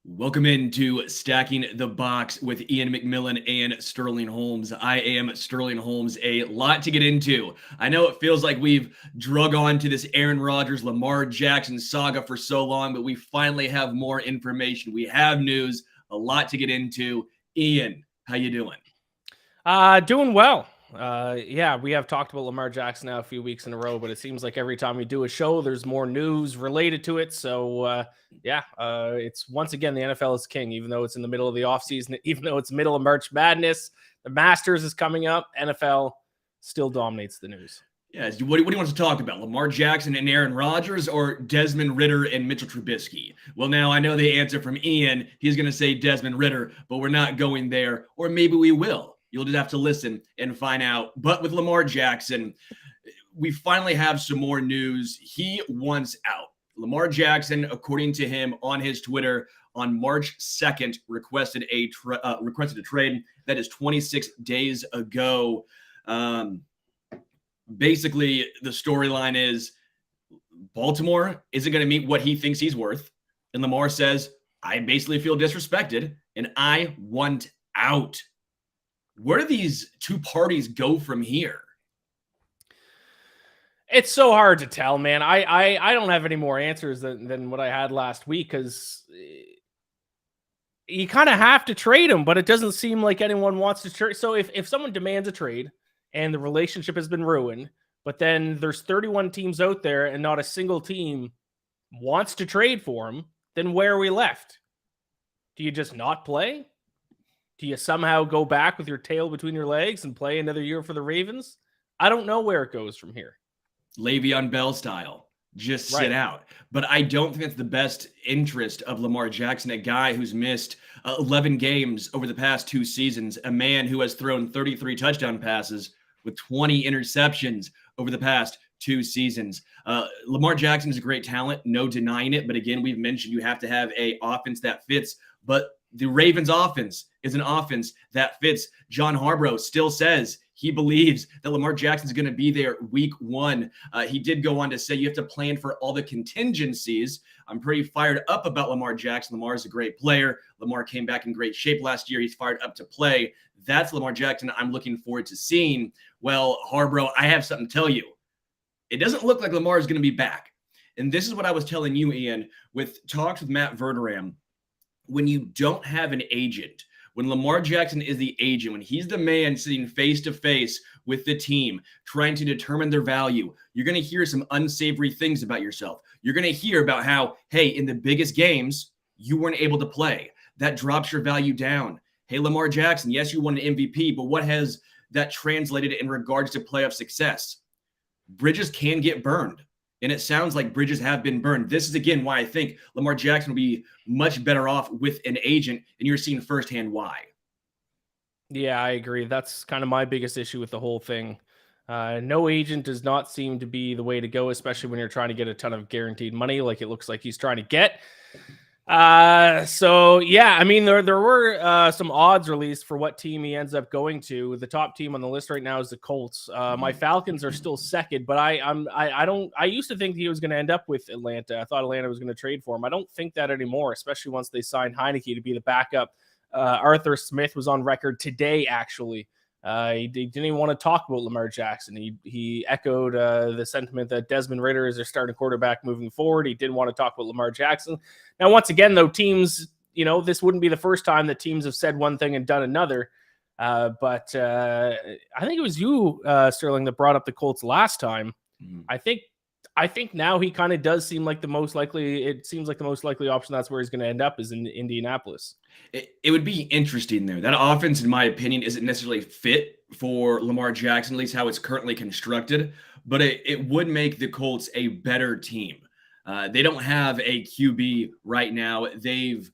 Welcome into Stacking the Box with Iain MacMillan and Sterling Holmes. I am Sterling Holmes. A lot to get into. I know it feels like we've drug on to this Aaron Rodgers, Lamar Jackson saga for so long, but we finally have more information. We have news, a lot to get into. Iain, how you doing? Doing well. Yeah, we have talked about Lamar Jackson now a few weeks in a row, but it seems like every time we do a show, there's more news related to it. So, it's once again the NFL is king, even though it's in the middle of the offseason, even though it's middle of March Madness. The Masters is coming up. NFL still dominates the news. Yes. What do you want to talk about? Lamar Jackson and Aaron Rodgers or Desmond Ridder and Mitchell Trubisky? Well, now I know the answer from Iain. He's going to say Desmond Ridder, but we're not going there. Or maybe we will. You'll just have to listen and find out. But with Lamar Jackson, we finally have some more news. He wants out. Lamar Jackson, according to him on his Twitter, on March 2nd, requested a trade. That is 26 days ago. Basically, the storyline is Baltimore isn't going to meet what he thinks he's worth. And Lamar says, I basically feel disrespected and I want out. Where do these two parties go from here? It's so hard to tell, man. I don't have any more answers than what I had last week because you kind of have to trade him, but it doesn't seem like anyone wants to trade. So if someone demands a trade and the relationship has been ruined, but then there's 31 teams out there and not a single team wants to trade for him, then where are we left? Do you just not play? Do you somehow go back with your tail between your legs and play another year for the Ravens? I don't know where it goes from here. Le'Veon Bell style. Just sit out. But I don't think that's the best interest of Lamar Jackson, a guy who's missed 11 games over the past 2 seasons, a man who has thrown 33 touchdown passes with 20 interceptions over the past 2 seasons. Lamar Jackson is a great talent, no denying it. But again, we've mentioned you have to have an offense that fits. But the Ravens offense is an offense that fits. John Harbaugh still says he believes that Lamar Jackson is going to be there week 1. He did go on to say you have to plan for all the contingencies. I'm pretty fired up about Lamar Jackson. Lamar is a great player. Lamar came back in great shape last year. He's fired up to play. That's Lamar Jackson I'm looking forward to seeing. Well, Harbaugh, I have something to tell you. It doesn't look like Lamar is going to be back. And this is what I was telling you, Iain, with talks with Matt Verderame. When you don't have an agent, when Lamar Jackson is the agent, when he's the man sitting face to face with the team, trying to determine their value, you're going to hear some unsavory things about yourself. You're going to hear about how, hey, in the biggest games, you weren't able to play. That drops your value down. Hey, Lamar Jackson, yes, you won an MVP, but what has that translated in regards to playoff success? Bridges can get burned. And it sounds like bridges have been burned. This is, again, why I think Lamar Jackson will be much better off with an agent, and you're seeing firsthand why. Yeah, I agree. That's kind of my biggest issue with the whole thing. No agent does not seem to be the way to go, especially when you're trying to get a ton of guaranteed money like it looks like he's trying to get. So yeah, I mean, there were some odds released for what team he ends up going to. The top team on the list right now is the Colts. My Falcons are still second, but I used to think he was going to end up with Atlanta. I thought Atlanta was going to trade for him. I don't think that anymore, especially once they signed Heineke to be the backup. Arthur Smith was on record today, actually. He didn't even want to talk about Lamar Jackson. He echoed the sentiment that Desmond Ridder is their starting quarterback moving forward. He didn't want to talk about Lamar Jackson. Now, once again, though, teams, this wouldn't be the first time that teams have said one thing and done another. But I think it was you, Sterling, that brought up the Colts last time. Mm-hmm. I think now he kind of does seem like the most likely. It seems like the most likely option. That's where he's going to end up is in Indianapolis. It would be interesting there. That offense, in my opinion, isn't necessarily fit for Lamar Jackson, at least how it's currently constructed. But it would make the Colts a better team. They don't have a QB right now. They've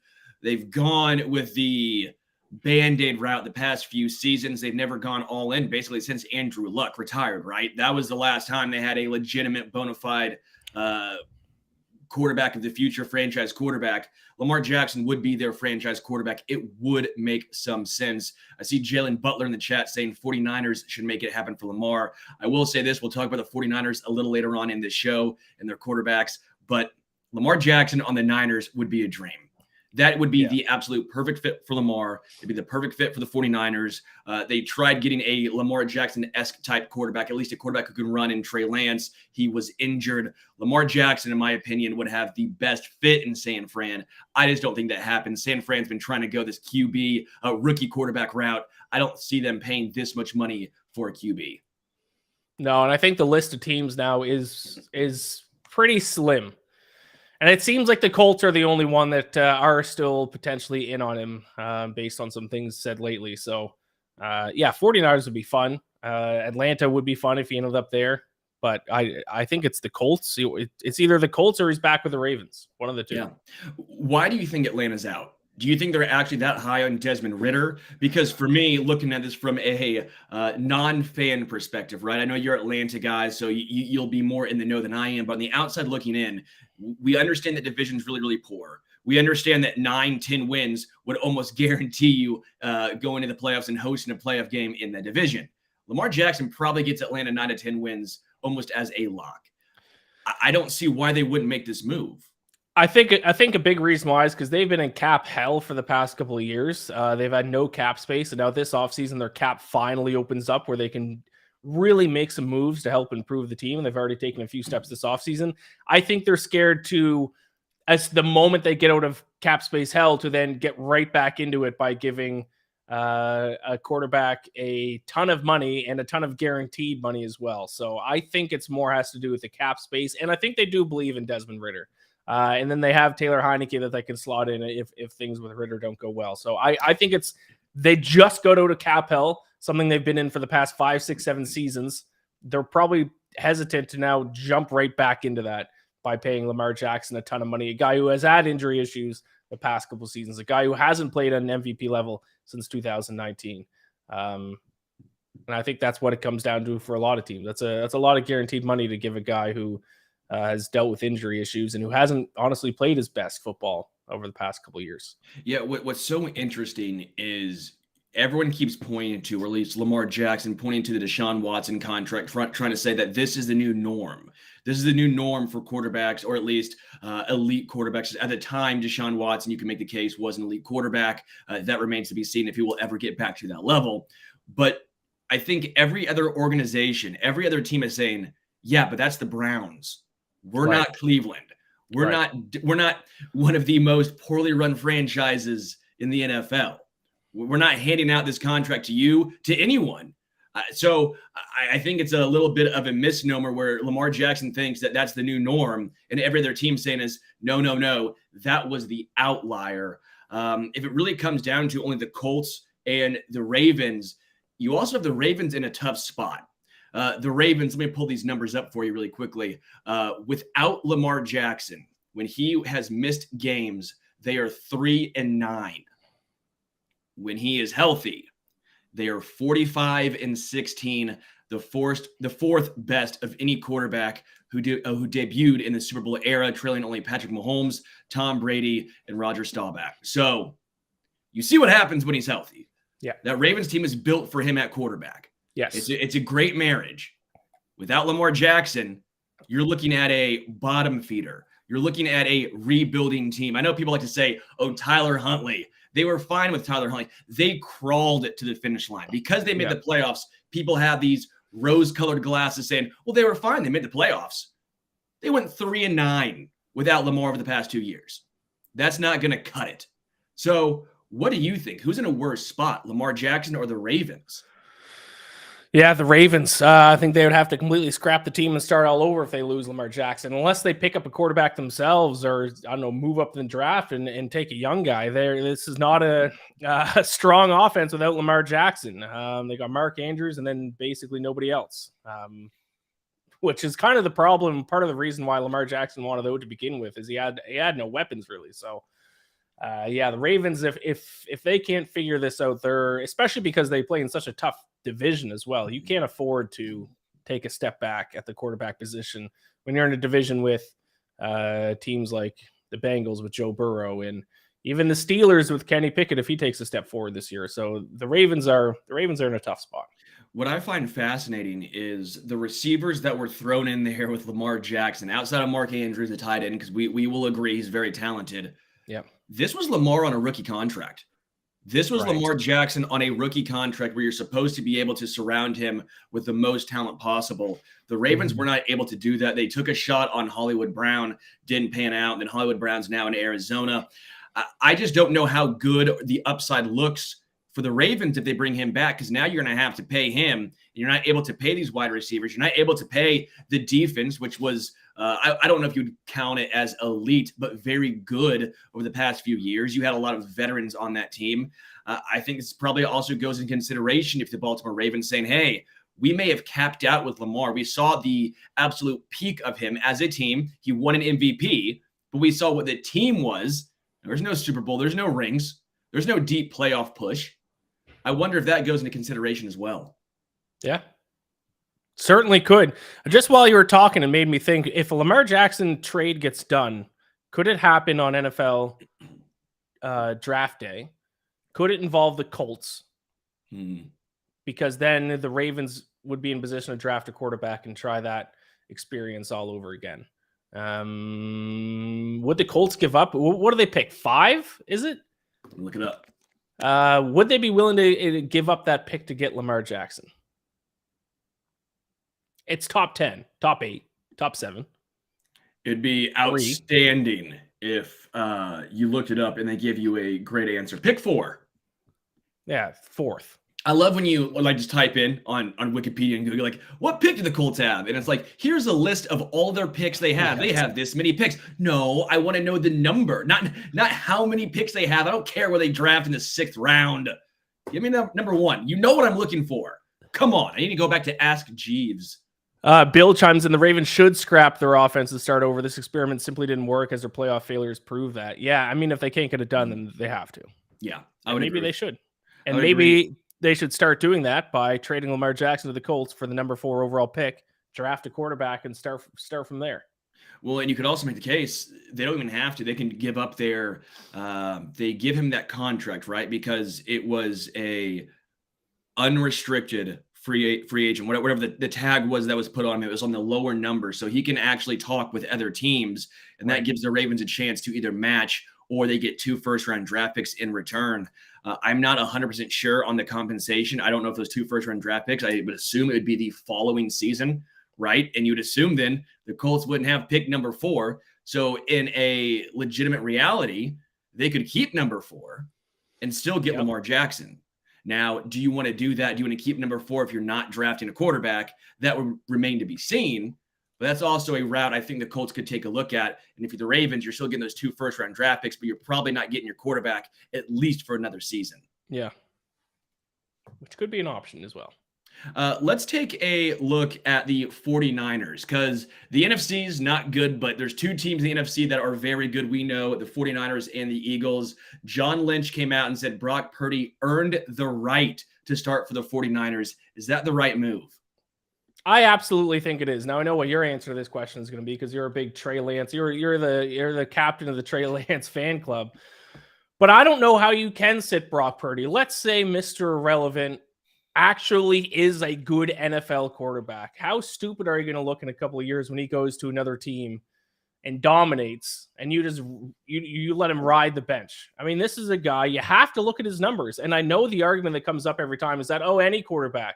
gone with the Band-Aid route the past few seasons. They've never gone all in, basically since Andrew Luck retired, right? That was the last time they had a legitimate bona fide quarterback of the future, franchise quarterback. Lamar Jackson would be their franchise quarterback. It would make some sense. I see Jalen Butler in the chat saying 49ers should make it happen for Lamar. I will say this. We'll talk about the 49ers a little later on in this show and their quarterbacks, but Lamar Jackson on the Niners would be a dream. That would be the absolute perfect fit for Lamar. It'd be the perfect fit for the 49ers. They tried getting a Lamar Jackson-esque type quarterback, at least a quarterback who can run in Trey Lance. He was injured. Lamar Jackson, in my opinion, would have the best fit in San Fran. I just don't think that happens. San Fran's been trying to go this QB, rookie quarterback route. I don't see them paying this much money for a QB. No, and I think the list of teams now is pretty slim. And it seems like the Colts are the only one that are still potentially in on him based on some things said lately. So, 49ers would be fun. Atlanta would be fun if he ended up there. But I think it's the Colts. It's either the Colts or he's back with the Ravens. One of the two. Yeah. Why do you think Atlanta's out? Do you think they're actually that high on Desmond Ridder? Because for me, looking at this from a non-fan perspective, right? I know you're Atlanta guys, so you'll be more in the know than I am. But on the outside looking in, we understand that division's really, really poor. We understand that 9-10 wins would almost guarantee you going to the playoffs and hosting a playoff game in the division. Lamar Jackson probably gets Atlanta 9-10 wins almost as a lock. I don't see why they wouldn't make this move. I think a big reason why is because they've been in cap hell for the past couple of years. They've had no cap space, and now this offseason their cap finally opens up where they can really make some moves to help improve the team. And they've already taken a few steps this offseason. I think they're scared to, as the moment they get out of cap space hell, to then get right back into it by giving a quarterback a ton of money and a ton of guaranteed money as well. So I think it's more has to do with the cap space, and I think they do believe in Desmond Ridder. And then they have Taylor Heineke that they can slot in if things with Ridder don't go well. So I think they just go to cap hell, something they've been in for the past 5, 6, 7 seasons. They're probably hesitant to now jump right back into that by paying Lamar Jackson a ton of money, a guy who has had injury issues the past couple seasons, a guy who hasn't played at an MVP level since 2019. And I think that's what it comes down to for a lot of teams. That's a lot of guaranteed money to give a guy who has dealt with injury issues and who hasn't honestly played his best football over the past couple of years. Yeah, what's so interesting is everyone keeps pointing to, or at least Lamar Jackson pointing to the Deshaun Watson contract, trying to say that this is the new norm. This is the new norm for quarterbacks, or at least elite quarterbacks. At the time, Deshaun Watson, you can make the case, was an elite quarterback. That remains to be seen if he will ever get back to that level. But I think every other organization, every other team is saying, yeah, but that's the Browns. We're not Cleveland. We're not one of the most poorly run franchises in the NFL. We're not handing out this contract to you, to anyone. So I think it's a little bit of a misnomer where Lamar Jackson thinks that that's the new norm, and every other team saying is, no, that was the outlier. If it really comes down to only the Colts and the Ravens, you also have the Ravens in a tough spot. The Ravens, let me pull these numbers up for you really quickly. Without Lamar Jackson, when he has missed games, they are 3-9. When he is healthy, they are 45-16, the fourth best of any quarterback who debuted in the Super Bowl era, trailing only Patrick Mahomes, Tom Brady, and Roger Staubach. So you see what happens when he's healthy. Yeah, that Ravens team is built for him at quarterback. Yes. It's a great marriage. Without Lamar Jackson, you're looking at a bottom feeder. You're looking at a rebuilding team. I know people like to say, oh, Tyler Huntley. They were fine with Tyler Huntley. They crawled it to the finish line. Because they made the playoffs, people have these rose-colored glasses saying, well, they were fine. They made the playoffs. They went 3-9 without Lamar over the past 2 years. That's not going to cut it. So what do you think? Who's in a worse spot, Lamar Jackson or the Ravens? Yeah, the Ravens. I think they would have to completely scrap the team and start all over if they lose Lamar Jackson, unless they pick up a quarterback themselves or, I don't know, move up in the draft and take a young guy. This is not a strong offense without Lamar Jackson. They got Mark Andrews and then basically nobody else, which is kind of the problem. Part of the reason why Lamar Jackson wanted out to begin with is he had no weapons really. So, the Ravens, if they can't figure this out, they're, especially because they play in such a tough division as well. You can't afford to take a step back at the quarterback position when you're in a division with teams like the Bengals with Joe Burrow and even the Steelers with Kenny Pickett if he takes a step forward this year. So the Ravens are in a tough spot. What I find fascinating is the receivers that were thrown in there with Lamar Jackson, outside of Mark Andrews, the tight end, because we will agree he's very talented. Yeah. this was Lamar on a rookie contract. This was Right. Lamar Jackson on a rookie contract where you're supposed to be able to surround him with the most talent possible. The Ravens were not able to do that. They took a shot on Hollywood Brown, didn't pan out. Then Hollywood Brown's now in Arizona. I just don't know how good the upside looks for the Ravens if they bring him back, because now you're going to have to pay him. You're not able to pay these wide receivers. You're not able to pay the defense, which was I don't know if you'd count it as elite, but very good over the past few years. You had a lot of veterans on that team. I think this probably also goes in consideration if the Baltimore Ravens saying, hey, we may have capped out with Lamar. We saw the absolute peak of him as a team. He won an MVP, but we saw what the team was. There's no Super Bowl. There's no rings. There's no deep playoff push. I wonder if that goes into consideration as well. Yeah. Certainly could. Just while you were talking, it made me think, if a Lamar Jackson trade gets done, could it happen on NFL draft day? Could it involve the Colts? Because then the Ravens would be in position to draft a quarterback and try that experience all over again. Would the Colts give up? What do they pick? 5? Is it? Look it up. Would they be willing to give up that pick to get Lamar Jackson? It's top 10, top 8, top 7. It'd be outstanding if you looked it up and they give you a great answer. Pick 4. Yeah, 4th. I love when you like just type in on Wikipedia and go like, what pick do the Colts have? And it's like, here's a list of all their picks they have. They have this many picks. No, I want to know the number, not how many picks they have. I don't care where they draft in the 6th round. Give me number 1. You know what I'm looking for. Come on. I need to go back to Ask Jeeves. Bill chimes in, the Ravens should scrap their offense and start over. This experiment simply didn't work as their playoff failures prove that. Yeah, I mean, if they can't get it done, then they have to. Yeah, maybe agree. They should. And maybe they should start doing that by trading Lamar Jackson to the Colts for the number 4 overall pick, draft a quarterback, and start from there. Well, and you could also make the case they don't even have to. They can give up their they give him that contract, right? Because it was a unrestricted free agent, whatever the tag was that was put on him. It was on the lower number, so he can actually talk with other teams, and that gives the Ravens a chance to either match or they get 2 first-round draft picks in return. I'm not 100% sure on the compensation. I don't know if those 2 first-round draft picks, I would assume it would be the following season, right? And you'd assume then the Colts wouldn't have pick number 4. So in a legitimate reality, they could keep number 4 and still get Lamar Jackson. Now, do you want to do that? Do you want to keep number 4 if you're not drafting a quarterback? That would remain to be seen. But that's also a route I think the Colts could take a look at. And if you're the Ravens, you're still getting those 2 first-round draft picks, but you're probably not getting your quarterback at least for another season. Yeah. Which could be an option as well. Let's take a look at the 49ers, because the NFC is not good, but there's 2 teams in the NFC that are very good. We know the 49ers and the Eagles. John Lynch came out and said Brock Purdy earned the right to start for the 49ers. Is that the right move? I absolutely think it is. Now I know what your answer to this question is going to be, because you're a big Trey Lance. You're the captain of the Trey Lance fan club. But I don't know how you can sit Brock Purdy. Let's say Mr. Irrelevant actually is a good NFL quarterback. How stupid are you going to look in a couple of years when he goes to another team and dominates, and you let him ride the bench? I mean, this is a guy, you have to look at his numbers. And I know the argument that comes up every time is that, any quarterback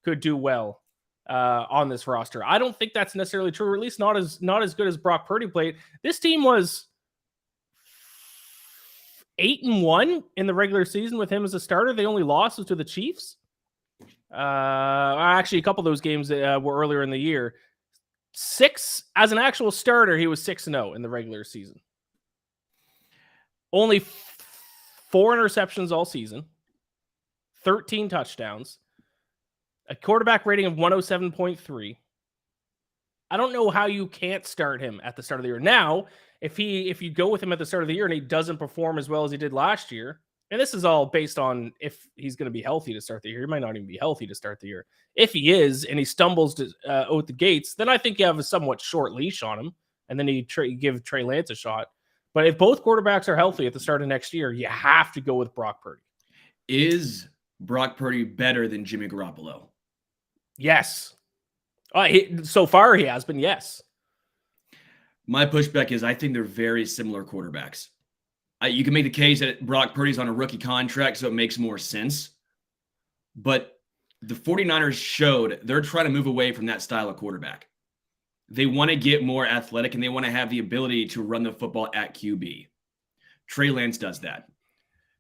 could do well on this roster. I don't think that's necessarily true, or at least not as good as Brock Purdy played. This team was 8-1 in the regular season with him as a starter. They only lost to the Chiefs. Actually, a couple of those games were earlier in the year. 6 as an actual starter, he was 6-0 in the regular season. Only 4 interceptions all season, 13 touchdowns, a quarterback rating of 107.3. I don't know how you can't start him at the start of the year. Now, if you go with him at the start of the year and he doesn't perform as well as he did last year, and this is all based on if he's going to be healthy to start the year. He might not even be healthy to start the year. If he is, and he stumbles out the gates, then I think you have a somewhat short leash on him, and then you give Trey Lance a shot. But if both quarterbacks are healthy at the start of next year, you have to go with Brock Purdy. Is Brock Purdy better than Jimmy Garoppolo? Yes. So far he has been, yes. My pushback is I think they're very similar quarterbacks. You can make the case that Brock Purdy's on a rookie contract, so it makes more sense. But the 49ers showed they're trying to move away from that style of quarterback. They want to get more athletic, and they want to have the ability to run the football at QB. Trey Lance does that.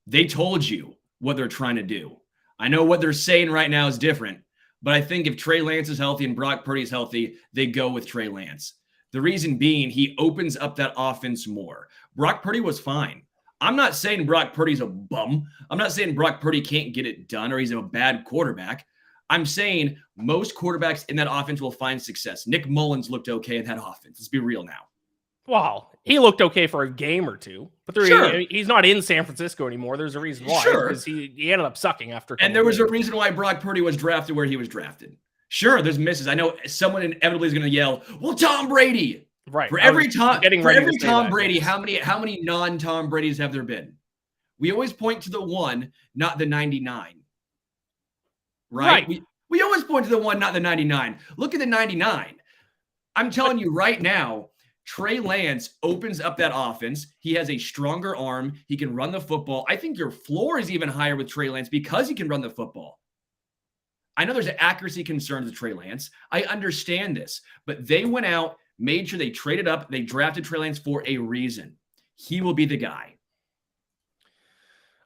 They told you what they're trying to do. I know what they're saying right now is different, but I think if Trey Lance is healthy and Brock Purdy is healthy, they go with Trey Lance. The reason being, he opens up that offense more. Brock Purdy was fine. I'm not saying Brock Purdy's a bum. I'm not saying Brock Purdy can't get it done or he's a bad quarterback. I'm saying most quarterbacks in that offense will find success. Nick Mullins looked okay in that offense. Let's be real now. Wow, he looked okay for a game or two, but he's not in San Francisco anymore. There's a reason why, because he ended up sucking after. And there was a reason why Brock Purdy was drafted where he was drafted. Sure, there's misses. I know someone inevitably is going to yell, "Well, Tom Brady." Right. For every Tom Brady, how many non-Tom Bradys have there been? We always point to the one, not the 99. Right? We always point to the one, not the 99. Look at the 99. I'm telling you right now, Trey Lance opens up that offense. He has a stronger arm. He can run the football. I think your floor is even higher with Trey Lance because he can run the football. I know there's accuracy concerns with Trey Lance. I understand this, but they went out, made sure they traded up. They drafted Trey Lance for a reason. He will be the guy.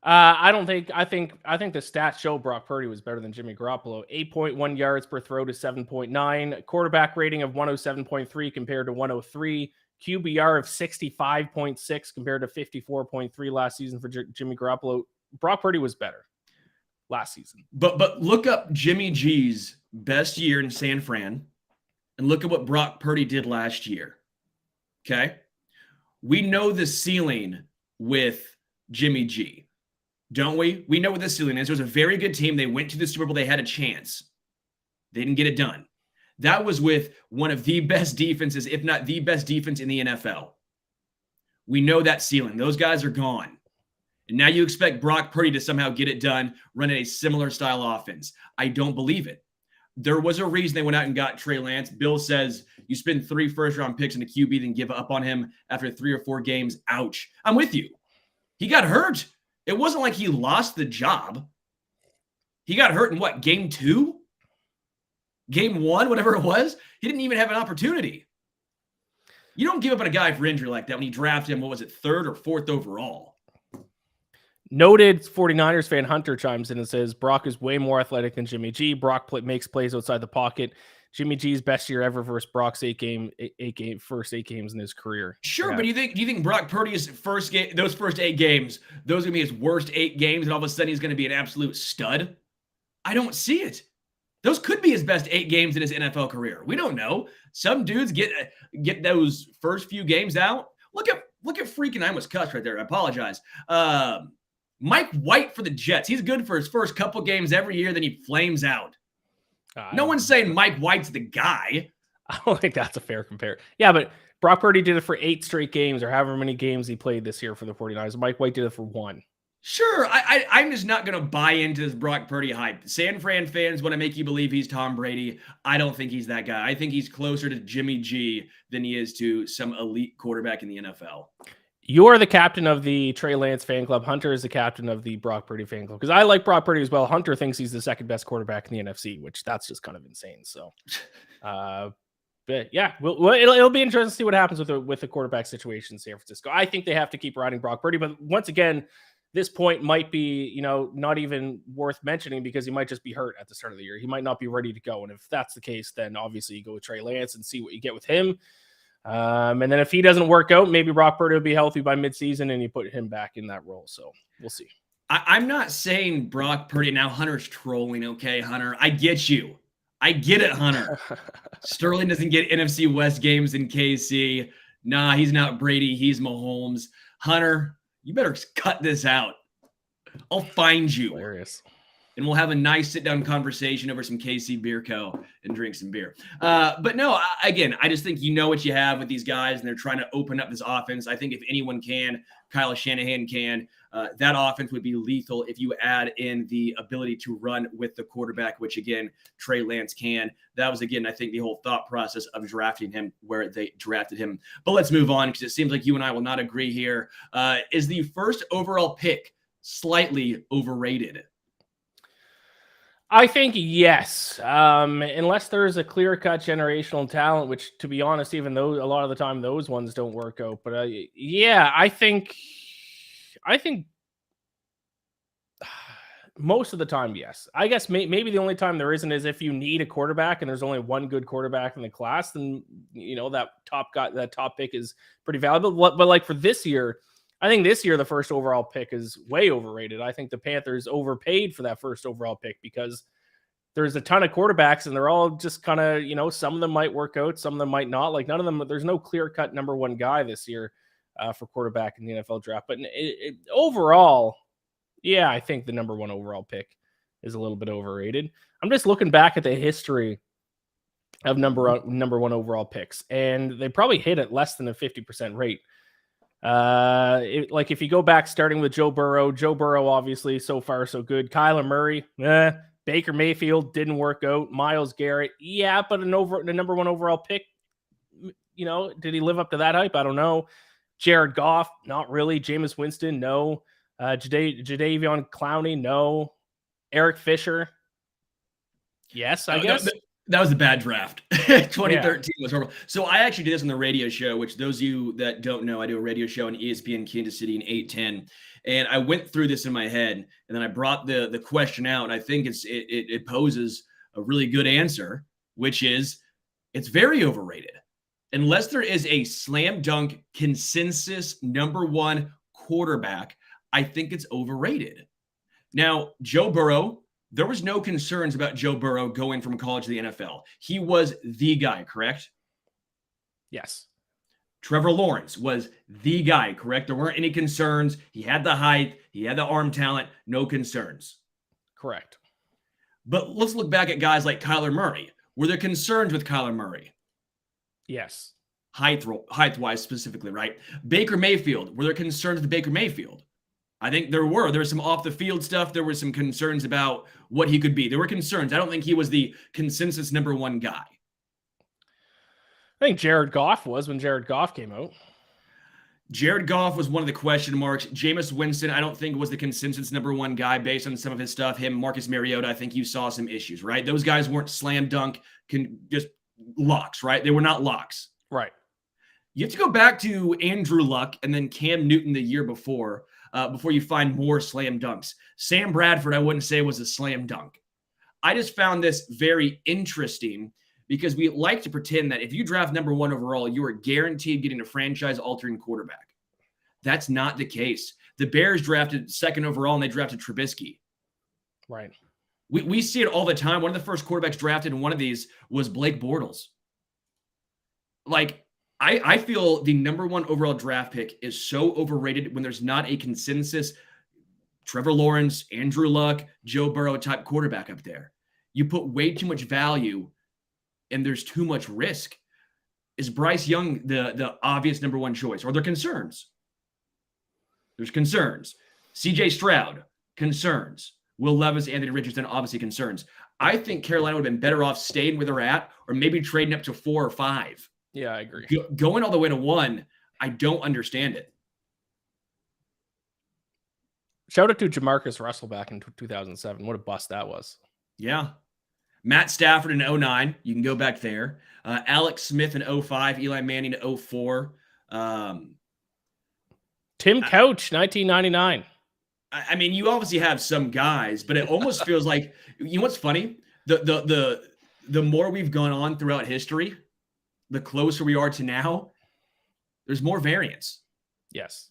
I think the stats show Brock Purdy was better than Jimmy Garoppolo. 8.1 yards per throw to 7.9. Quarterback rating of 107.3 compared to 103. QBR of 65.6 compared to 54.3 last season for Jimmy Garoppolo. Brock Purdy was better last season. But look up Jimmy G's best year in San Fran and look at what Brock Purdy did last year. Okay? We know the ceiling with Jimmy G. Don't we? We know what the ceiling is. It was a very good team. They went to the Super Bowl. They had a chance. They didn't get it done. That was with one of the best defenses, if not the best defense in the NFL. We know that ceiling. Those guys are gone. And now you expect Brock Purdy to somehow get it done, running a similar style offense. I don't believe it. There was a reason they went out and got Trey Lance. Bill says you spend 3 first-round picks in a QB, then give up on him after 3 or 4 games. Ouch. I'm with you. He got hurt. It wasn't like he lost the job. He got hurt in what, game 2? Game 1, whatever it was? He didn't even have an opportunity. You don't give up on a guy for injury like that when you draft him, what was it, 3rd or 4th overall? Noted 49ers fan Hunter chimes in and says, Brock is way more athletic than Jimmy G. Brock makes plays outside the pocket. Jimmy G's best year ever versus Brock's first 8 games in his career. Sure, but do you think Brock Purdy's those first 8 games, those are going to be his worst 8 games, and all of a sudden he's going to be an absolute stud? I don't see it. Those could be his best 8 games in his NFL career. We don't know. Some dudes get those first few games out. Look at freaking, I almost cussed right there. I apologize. Mike White for the Jets. He's good for his first couple games every year, then he flames out. No one's saying Mike White's the guy. I don't think that's a fair compare. Yeah, but Brock Purdy did it for 8 straight games or however many games he played this year for the 49ers. Mike White did it for 1. Sure. I'm just not going to buy into this Brock Purdy hype. San Fran fans want to make you believe he's Tom Brady. I don't think he's that guy. I think he's closer to Jimmy G than he is to some elite quarterback in the NFL. You're the captain of the Trey Lance fan club. Hunter is the captain of the Brock Purdy fan club. Because I like Brock Purdy as well. Hunter thinks he's the second best quarterback in the NFC, which that's just kind of insane. So, but yeah, it'll be interesting to see what happens with the quarterback situation in San Francisco. I think they have to keep riding Brock Purdy. But once again, this point might be, not even worth mentioning because he might just be hurt at the start of the year. He might not be ready to go. And if that's the case, then obviously you go with Trey Lance and see what you get with him. And then if he doesn't work out, maybe Brock Purdy will be healthy by midseason and you put him back in that role. So we'll see. I'm not saying Brock Purdy. Now Hunter's trolling. Okay, Hunter, I get you. I get it, Hunter. Sterling doesn't get NFC West games in KC. Nah, he's not Brady. He's Mahomes. Hunter, you better cut this out. I'll find you. Hilarious. and we'll have a nice sit-down conversation over some KC Beer Co. and drink some beer. But no, again, I just think you know what you have with these guys, and they're trying to open up this offense. I think if anyone can, Kyle Shanahan can. That offense would be lethal if you add in the ability to run with the quarterback, which, again, Trey Lance can. That was, again, I think the whole thought process of drafting him where they drafted him. But let's move on because it seems like you and I will not agree here. Is the first overall pick slightly overrated? I think yes, unless there's a clear-cut generational talent, which, to be honest, even though a lot of the time those ones don't work out. But yeah, I think most of the time, yes. I guess maybe the only time there isn't is if you need a quarterback and there's only one good quarterback in the class, then that top pick is pretty valuable. But like for this year, I think this year the first overall pick is way overrated. I think the Panthers overpaid for that first overall pick because there's a ton of quarterbacks and they're all just kind of, some of them might work out, some of them might not. Like none of them, there's no clear-cut number one guy this year for quarterback in the NFL draft. But overall, yeah, I think the number one overall pick is a little bit overrated. I'm just looking back at the history of number one overall picks, and they probably hit at less than a 50% rate. If you go back starting with Joe Burrow obviously so far so good. Kyler Murray, Baker Mayfield didn't work out. Myles Garrett, yeah, but the number one overall pick, did he live up to that hype? I don't know. Jared Goff, not really. Jameis Winston, no. Jadeveon Clowney, no. Eric Fisher, yes, I guess. That was a bad draft. 2013 was horrible. So I actually did this on the radio show, which those of you that don't know, I do a radio show on ESPN Kansas City in 810. And I went through this in my head, and then I brought the question out, and I think it poses a really good answer, which is it's very overrated. Unless there is a slam dunk consensus number one quarterback, I think it's overrated. Now, Joe Burrow, there was no concerns about Joe Burrow going from college to the NFL. He was the guy, correct? Yes. Trevor Lawrence was the guy, correct? There weren't any concerns. He had the height. He had the arm talent. No concerns. Correct. But let's look back at guys like Kyler Murray. Were there concerns with Kyler Murray? Yes. Height-wise specifically, right? Baker Mayfield. Were there concerns with Baker Mayfield? I think there was some off-the-field stuff. There were some concerns about what he could be. There were concerns. I don't think he was the consensus number one guy. I think Jared Goff was when Jared Goff came out. Jared Goff was one of the question marks. Jameis Winston, I don't think was the consensus number one guy based on some of his stuff. Him, Marcus Mariota, I think you saw some issues, right? Those guys weren't slam dunk, just locks, right? They were not locks. Right. You have to go back to Andrew Luck and then Cam Newton the year before you find more slam dunks. Sam Bradford, I wouldn't say was a slam dunk. I just found this very interesting because we like to pretend that if you draft number one overall, you are guaranteed getting a franchise-altering quarterback. That's not the case. The Bears drafted second overall, and they drafted Trubisky. Right. We see it all the time. One of the first quarterbacks drafted in one of these was Blake Bortles. I feel the number one overall draft pick is so overrated when there's not a consensus Trevor Lawrence, Andrew Luck, Joe Burrow type quarterback up there. You put way too much value and there's too much risk. Is Bryce Young the obvious number one choice? Are there concerns? There's concerns. CJ Stroud, concerns. Will Levis, Anthony Richardson, obviously concerns. I think Carolina would have been better off staying where they're at or maybe trading up to 4 or 5. Yeah, I agree. Going all the way to 1, I don't understand it. Shout out to Jamarcus Russell back in 2007. What a bust that was. Yeah. Matt Stafford in 2009. You can go back there. Alex Smith in 2005. Eli Manning in 2004. Tim Couch, 1999. I mean, you obviously have some guys, but it almost feels like, you know what's funny? The more we've gone on throughout history, the closer we are to now, there's more variance. Yes.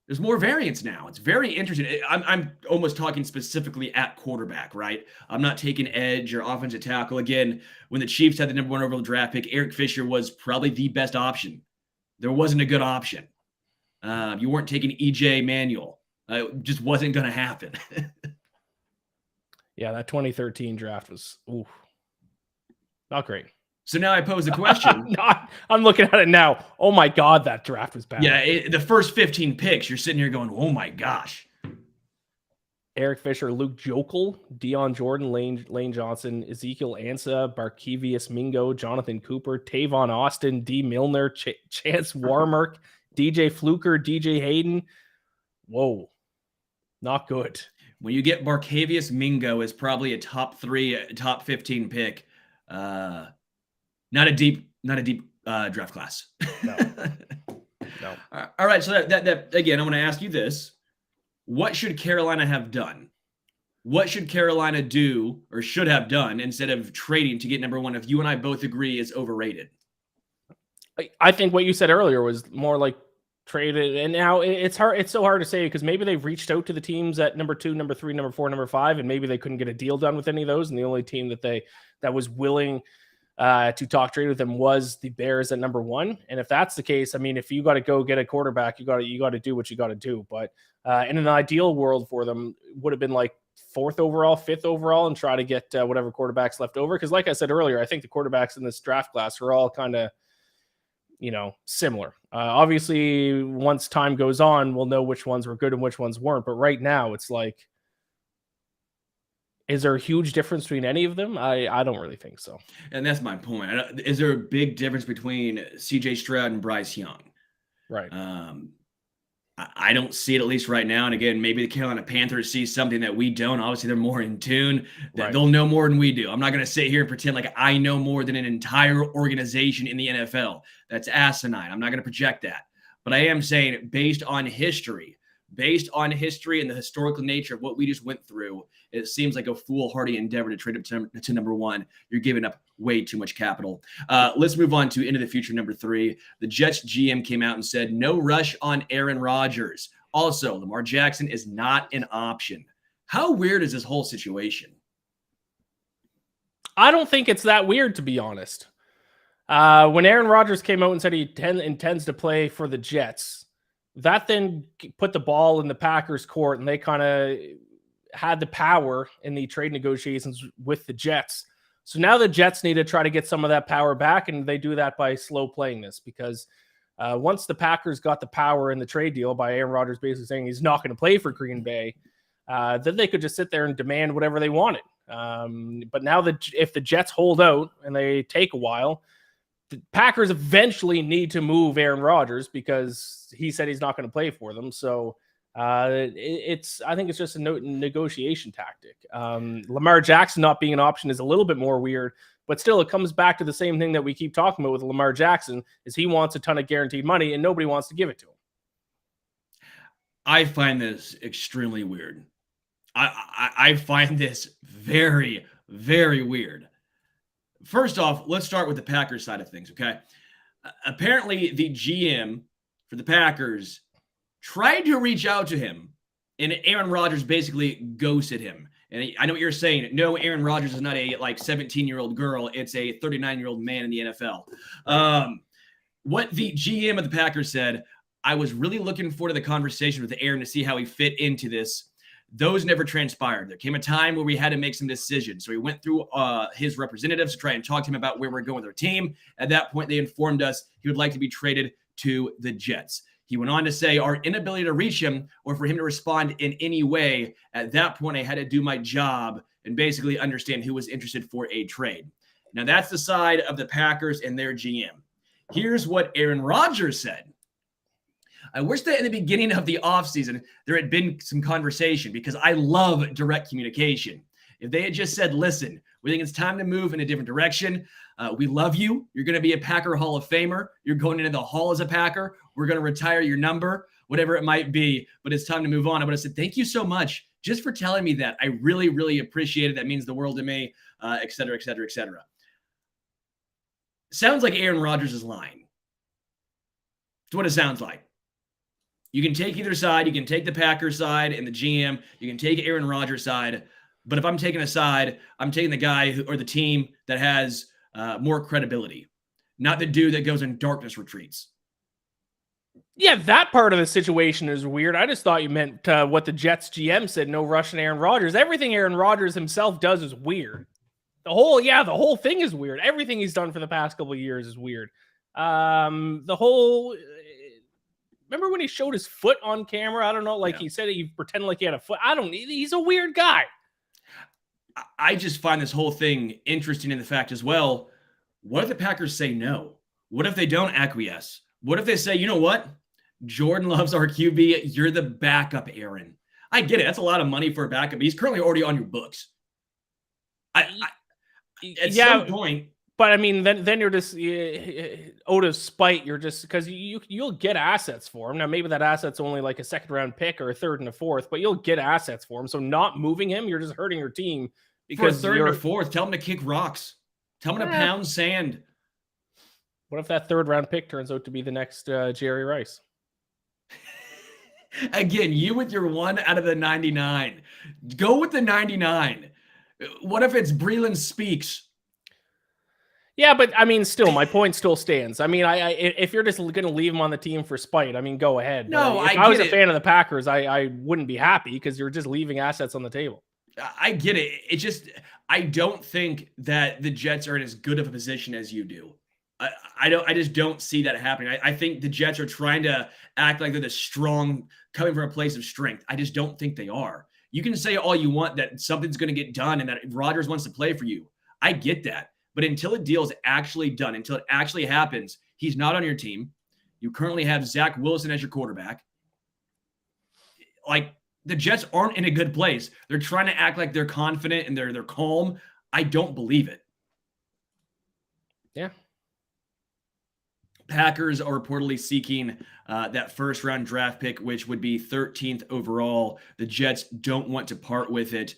There's more variance now. It's very interesting. I'm almost talking specifically at quarterback, right? I'm not taking edge or offensive tackle. Again, when the Chiefs had the number one overall draft pick, Eric Fisher was probably the best option. There wasn't a good option. You weren't taking EJ Manuel. It just wasn't going to happen. Yeah, that 2013 draft was not great. So now I pose the question. I'm looking at it now. Oh my God, that draft was bad. Yeah, the first 15 picks, you're sitting here going, oh my gosh. Eric Fisher, Luke Jokel, Deion Jordan, Lane Johnson, Ezekiel Ansah, Barkevius Mingo, Jonathan Cooper, Tavon Austin, D. Milner, Chance Warmark, DJ Fluker, DJ Hayden. Whoa, not good. When you get Barkevius Mingo as probably a top 15 pick, not a deep draft class. No. All right, so that again, I'm going to ask you this. What should Carolina have done? What should Carolina do or should have done instead of trading to get number one, if you and I both agree is overrated? I think what you said earlier was more like traded, and now it's hard. It's so hard to say because maybe they've reached out to the teams at number 2, number 3, number 4, number 5, and maybe they couldn't get a deal done with any of those. And the only team that was willing to talk trade with them was the Bears at number 1. And if that's the case, I mean, if you got to go get a quarterback, you got to do what you got to do. But in an ideal world for them, would have been like 4th overall, 5th overall, and try to get whatever quarterbacks left over. Because like I said earlier, I think the quarterbacks in this draft class are all kind of, similar. Obviously, once time goes on, we'll know which ones were good and which ones weren't. But right now, it's like, is there a huge difference between any of them? I don't really think so. And that's my point. Is there a big difference between CJ Stroud and Bryce Young? Right. I don't see it, at least right now. And again, maybe the Carolina Panthers see something that we don't. Obviously, they're more in tune. Right. They'll know more than we do. I'm not going to sit here and pretend like I know more than an entire organization in the NFL. That's asinine. I'm not going to project that. But I am saying, based on history and the historical nature of what we just went through, it seems like a foolhardy endeavor to trade up to number 1. You're giving up way too much capital. Let's move on to into the future, number 3. The Jets GM came out and said, no rush on Aaron Rodgers. Also, Lamar Jackson is not an option. How weird is this whole situation? I don't think it's that weird, to be honest. When Aaron Rodgers came out and said he intends to play for the Jets, that then put the ball in the Packers' court, and they kind of had the power in the trade negotiations with the Jets. So now the Jets need to try to get some of that power back, and they do that by slow playing this, because once the Packers got the power in the trade deal by Aaron Rodgers basically saying he's not going to play for Green Bay, then they could just sit there and demand whatever they wanted. But now if the Jets hold out and they take a while, the Packers eventually need to move Aaron Rodgers because he said he's not going to play for them. So I think it's just a negotiation tactic. Lamar Jackson not being an option is a little bit more weird, but still it comes back to the same thing that we keep talking about with Lamar Jackson, is he wants a ton of guaranteed money and nobody wants to give it to him. I find this extremely weird. I find this very, very weird. First off, let's start with the Packers side of things, okay? Apparently, the GM for the Packers tried to reach out to him, and Aaron Rodgers basically ghosted him. And I know what you're saying. No, Aaron Rodgers is not a 17-year-old girl. It's a 39-year-old man in the NFL. What the GM of the Packers said, I was really looking forward to the conversation with Aaron to see how he fit into this. Those never transpired. There came a time where we had to make some decisions. So we went through his representatives to try and talk to him about where we're going with our team. At that point, they informed us he would like to be traded to the Jets. He went on to say our inability to reach him or for him to respond in any way, at that point, I had to do my job and basically understand who was interested for a trade. Now, that's the side of the Packers and their GM. Here's what Aaron Rodgers said. I wish that in the beginning of the offseason, there had been some conversation, because I love direct communication. If they had just said, listen, we think it's time to move in a different direction. We love you. You're going to be a Packer Hall of Famer. You're going into the Hall as a Packer. We're going to retire your number, whatever it might be, but it's time to move on. I would have said, thank you so much just for telling me that. I really, really appreciate it. That means the world to me, et cetera, et cetera, et cetera. Sounds like Aaron Rodgers is lying. That's what it sounds like. You can take either side. You can take the Packers side and the GM. You can take Aaron Rodgers' side. But if I'm taking a side, I'm taking the guy or the team that has more credibility, not the dude that goes in darkness retreats. Yeah, that part of the situation is weird. I just thought you meant what the Jets GM said, no rush on Aaron Rodgers. Everything Aaron Rodgers himself does is weird. The whole thing is weird. Everything he's done for the past couple of years is weird. The whole remember when he showed his foot on camera? I don't know, like he said he pretended like he had a foot. He's a weird guy. I just find this whole thing interesting in the fact as well. What if the Packers say no? What if they don't acquiesce? What if they say, you know what? Jordan Love's our QB. You're the backup, Aaron. I get it. That's a lot of money for a backup. He's currently already on your books. At some point. But I mean, then you're just out of spite. You're just because you'll get assets for him. Now maybe that asset's only like a second round pick or a third and a fourth, but you'll get assets for him. So not moving him, you're just hurting your team. Because for a third and a fourth, tell him to kick rocks. Tell him to pound sand. What if that third round pick turns out to be the next Jerry Rice? Again, you with your 1 out of the 99. Go with the 99. What if it's Breland Speaks? Yeah, but I mean, still, my point still stands. I mean, if you're just going to leave him on the team for spite, I mean, go ahead. No, if I was a fan of the Packers, I wouldn't be happy because you're just leaving assets on the table. I get it. It just, I don't think that the Jets are in as good of a position as you do. I just don't see that happening. I think the Jets are trying to act like they're the strong, coming from a place of strength. I just don't think they are. You can say all you want that something's going to get done and that Rodgers wants to play for you. I get that. But until a deal is actually done, until it actually happens, he's not on your team. You currently have Zach Wilson as your quarterback. Like, the Jets aren't in a good place. They're trying to act like they're confident and they're calm. I don't believe it. Yeah. Packers are reportedly seeking that first-round draft pick, which would be 13th overall. The Jets don't want to part with it.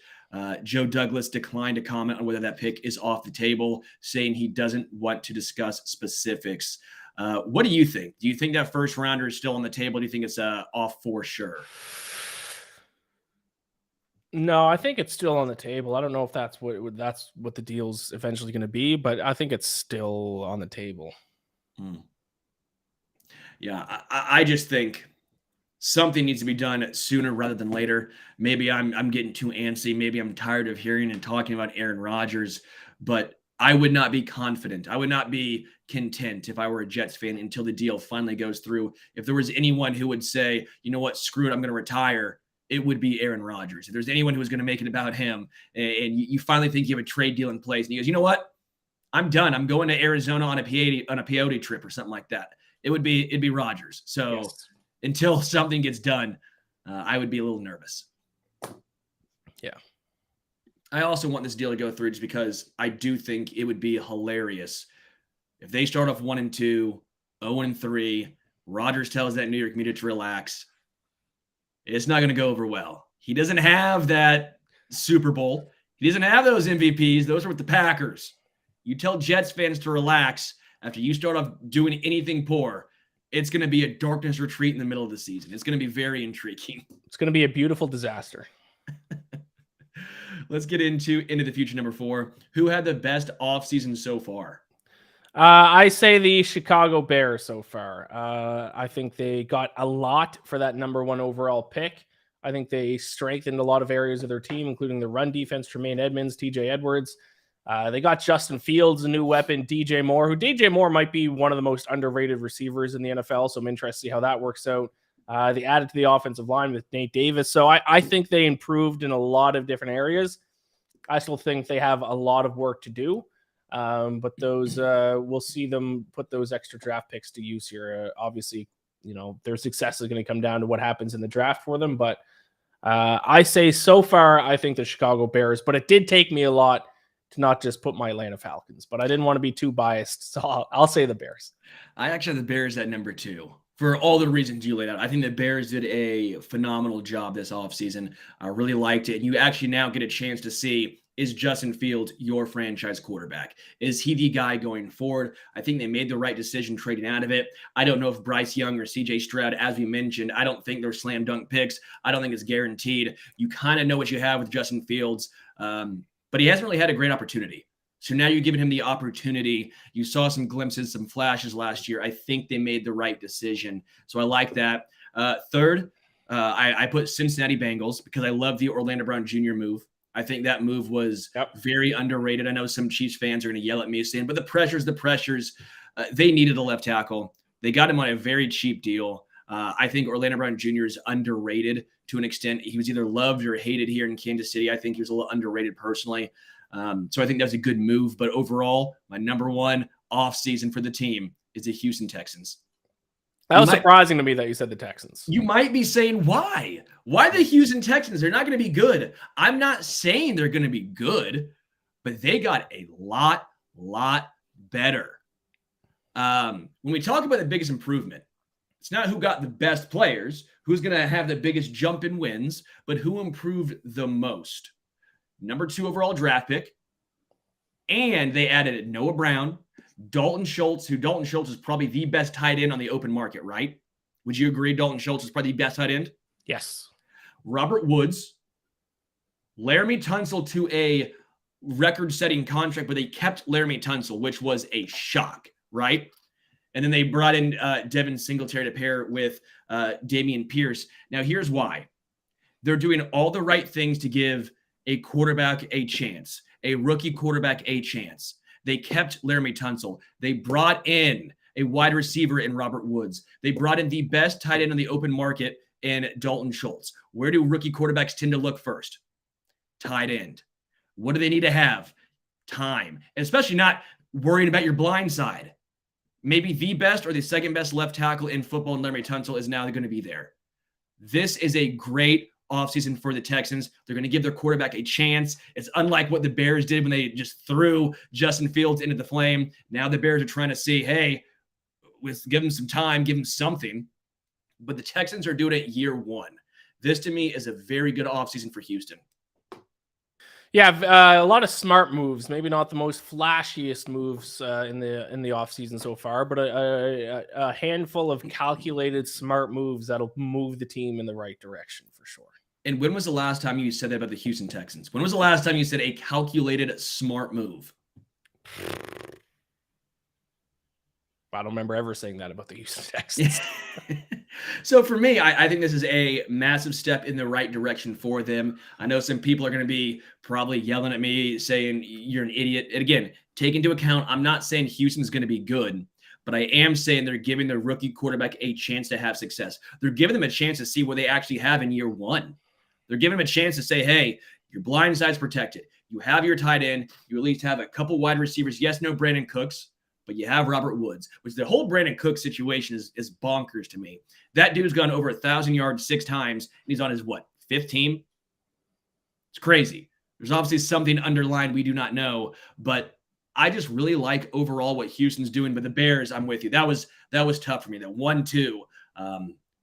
Joe Douglas declined to comment on whether that pick is off the table, saying he doesn't want to discuss specifics. What do you think? Do you think that first rounder is still on the table? Do you think it's off for sure? No, I think it's still on the table. I don't know if that's what the deal's eventually going to be, but I think it's still on the table. Yeah, I just think something needs to be done sooner rather than later. Maybe I'm getting too antsy. Maybe I'm tired of hearing and talking about Aaron Rodgers, but I would not be confident. I would not be content if I were a Jets fan until the deal finally goes through. If there was anyone who would say, you know what, screw it, I'm going to retire, it would be Aaron Rodgers. If there's anyone who was going to make it about him and you finally think you have a trade deal in place and he goes, you know what, I'm done. I'm going to Arizona on a peyote trip or something like that. It'd be Rodgers. So yes. Until something gets done, I would be a little nervous. Yeah. I also want this deal to go through just because I do think it would be hilarious if they start off 1-2, 0-3. Rodgers tells that New York media to relax. It's not going to go over well. He doesn't have that Super Bowl. He doesn't have those MVPs. Those are with the Packers. You tell Jets fans to relax after you start off doing anything poor. It's going to be a darkness retreat in the middle of the season. It's going to be very intriguing. It's going to be a beautiful disaster. Let's get into the future. Number 4. Who had the best offseason so far? I say the Chicago Bears so far. I think they got a lot for that number 1 overall pick. I think they strengthened a lot of areas of their team, including the run defense, Tremaine Edmonds, TJ Edwards. They got Justin Fields, a new weapon, DJ Moore might be one of the most underrated receivers in the NFL. So I'm interested to see how that works out. They added to the offensive line with Nate Davis. So I think they improved in a lot of different areas. I still think they have a lot of work to do. But those we'll see them put those extra draft picks to use here. Obviously, their success is going to come down to what happens in the draft for them. But I say so far, I think the Chicago Bears. But it did take me a lot to not just put my Atlanta Falcons. But I didn't want to be too biased, so I'll say the Bears. I actually have the Bears at number 2. For all the reasons you laid out. I think the Bears did a phenomenal job this offseason. I really liked it. And you actually now get a chance to see, is Justin Fields your franchise quarterback? Is he the guy going forward? I think they made the right decision trading out of it. I don't know if Bryce Young or CJ Stroud, as we mentioned, I don't think they're slam dunk picks. I don't think it's guaranteed. You kind of know what you have with Justin Fields, but he hasn't really had a great opportunity. So now you're giving him the opportunity. You saw some glimpses, some flashes last year. I think they made the right decision. So I like that. Third, I put Cincinnati Bengals because I love the Orlando Brown Jr. move. I think that move was very underrated. I know some Chiefs fans are going to yell at me saying, but the pressures. They needed a left tackle. They got him on a very cheap deal. I think Orlando Brown Jr. is underrated to an extent. He was either loved or hated here in Kansas City. I think he was a little underrated personally. So I think that's a good move. But overall, my number one offseason for the team is the Houston Texans. That was surprising to me that you said the Texans. You might be saying, why? Why the Houston Texans? They're not going to be good. I'm not saying they're going to be good, but they got a lot better. When we talk about the biggest improvement, it's not who got the best players, who's going to have the biggest jump in wins, but who improved the most. Number 2 overall draft pick. And they added Noah Brown, Dalton Schultz is probably the best tight end on the open market, right? Would you agree Dalton Schultz is probably the best tight end? Yes. Robert Woods, Laramie Tunsil to a record-setting contract, but they kept Laramie Tunsil, which was a shock, right? And then they brought in Devin Singletary to pair with Dameon Pierce. Now, here's why. They're doing all the right things to give a quarterback a chance, a rookie quarterback a chance. They kept Laramie Tunsil. They brought in a wide receiver in Robert Woods. They brought in the best tight end on the open market in Dalton Schultz. Where do rookie quarterbacks tend to look first? Tight end. What do they need to have? Time. And especially not worrying about your blind side. Maybe the best or the second best left tackle in football, and Laramie Tunsil is now going to be there. This is a great offseason for the Texans. They're going to give their quarterback a chance. It's unlike what the Bears did when they just threw Justin Fields into the flame. Now the Bears are trying to see, hey, let's give him some time, give him something. But the Texans are doing it year one. This, to me, is a very good offseason for Houston. Yeah, a lot of smart moves. Maybe not the most flashiest moves in the offseason so far, but a handful of calculated smart moves that'll move the team in the right direction for sure. And when was the last time you said that about the Houston Texans? When was the last time you said a calculated smart move? I don't remember ever saying that about the Houston Texans. So for me, I think this is a massive step in the right direction for them. I know some people are going to be probably yelling at me saying you're an idiot. And again, take into account, I'm not saying Houston's going to be good, but I am saying they're giving their rookie quarterback a chance to have success. They're giving them a chance to see what they actually have in year one. They're giving them a chance to say, hey, your blind side's protected. You have your tight end. You at least have a couple wide receivers. Yes, no Brandon Cooks, but you have Robert Woods, which the whole Brandon Cooks situation is bonkers to me. That dude's gone over 1,000 yards 6 times, and he's on his, 5th team? It's crazy. There's obviously something underlined we do not know, but I just really like overall what Houston's doing. But the Bears, I'm with you. That was tough for me. That 1-2,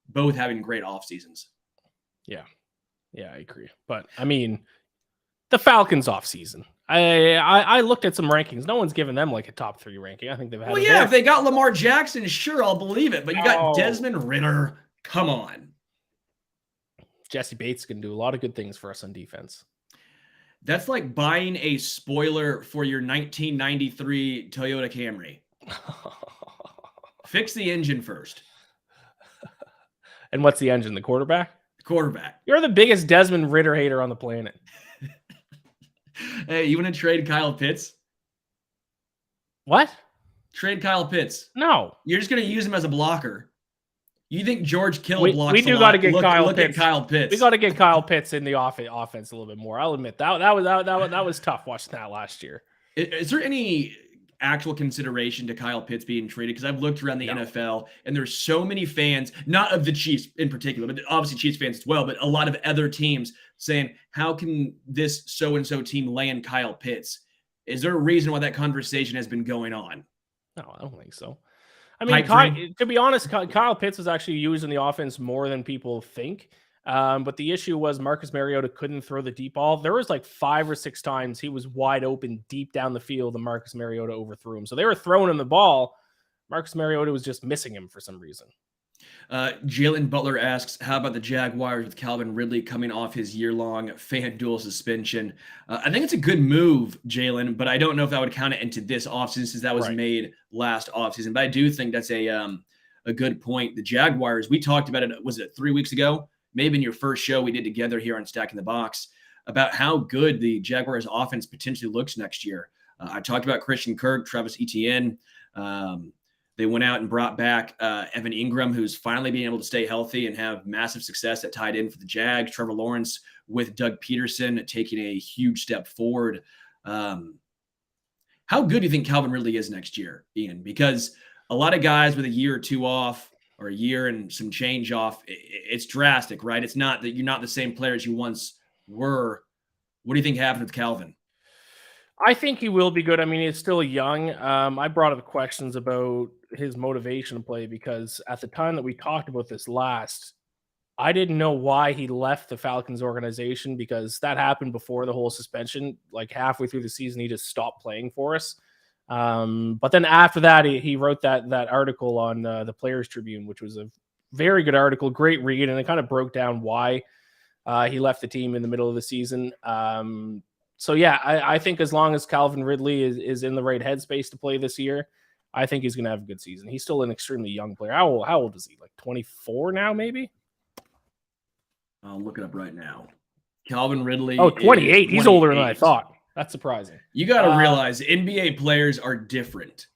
both having great off seasons. Yeah, I agree. But I mean, the Falcons off season. I looked at some rankings. No one's given them like a top 3 ranking. I think they've had. Well, yeah, if they got Lamar Jackson, sure, I'll believe it. But you got Desmond Ridder. Come on. Jesse Bates can do a lot of good things for us on defense. That's like buying a spoiler for your 1993 Toyota Camry. Fix the engine first. And what's the engine? The quarterback? The quarterback. You're the biggest Desmond Ridder hater on the planet. Hey, you want to trade Kyle Pitts? What? Trade Kyle Pitts. No. You're just going to use him as a blocker. You think George Kittle blocks we do got to get Kyle Pitts. Look at Kyle Pitts. We got to get Kyle Pitts in the offense a little bit more. I'll admit that was tough watching that last year. Is there any actual consideration to Kyle Pitts being traded? Because I've looked around the NFL, and there's so many fans, not of the Chiefs in particular, but obviously Chiefs fans as well, but a lot of other teams saying, how can this so-and-so team land Kyle Pitts? Is there a reason why that conversation has been going on? No, I don't think so. I mean, to be honest, Kyle Pitts was actually used in the offense more than people think. But the issue was Marcus Mariota couldn't throw the deep ball. There was like 5 or 6 times he was wide open deep down the field and Marcus Mariota overthrew him. So they were throwing him the ball. Marcus Mariota was just missing him for some reason. Jalen Butler asks, how about the Jaguars with Calvin Ridley coming off his year-long FanDuel suspension? I think it's a good move, Jalen, but I don't know if that would count it into this offseason since that was made last offseason. But I do think that's a good point. The Jaguars, we talked about it, was it 3 weeks ago? Maybe in your first show we did together here on Stacking the Box about how good the Jaguars offense potentially looks next year. I talked about Christian Kirk, Travis Etienne. They went out and brought back Evan Ingram, who's finally being able to stay healthy and have massive success at tight end for the Jags. Trevor Lawrence with Doug Peterson taking a huge step forward. How good do you think Calvin Ridley is next year, Iain? Because a lot of guys with a year or two off or a year and some change off, it's drastic, right? It's not that you're not the same player as you once were. What do you think happened with Calvin? I think he will be good. I mean, he's still young. I brought up questions about his motivation to play because at the time that we talked about this last, I didn't know why he left the Falcons organization because that happened before the whole suspension. Like halfway through the season, he just stopped playing for us. But then after that, he wrote that article on the Players Tribune, which was a very good article, great read, and it kind of broke down why he left the team in the middle of the season. So yeah, I think as long as Calvin Ridley is in the right headspace to play this year, I think he's going to have a good season. He's still an extremely young player. How old is he? Like 24 now, maybe? I'll look it up right now. Calvin Ridley. Oh, 28. He's older than I thought. That's surprising. You got to realize NBA players are different.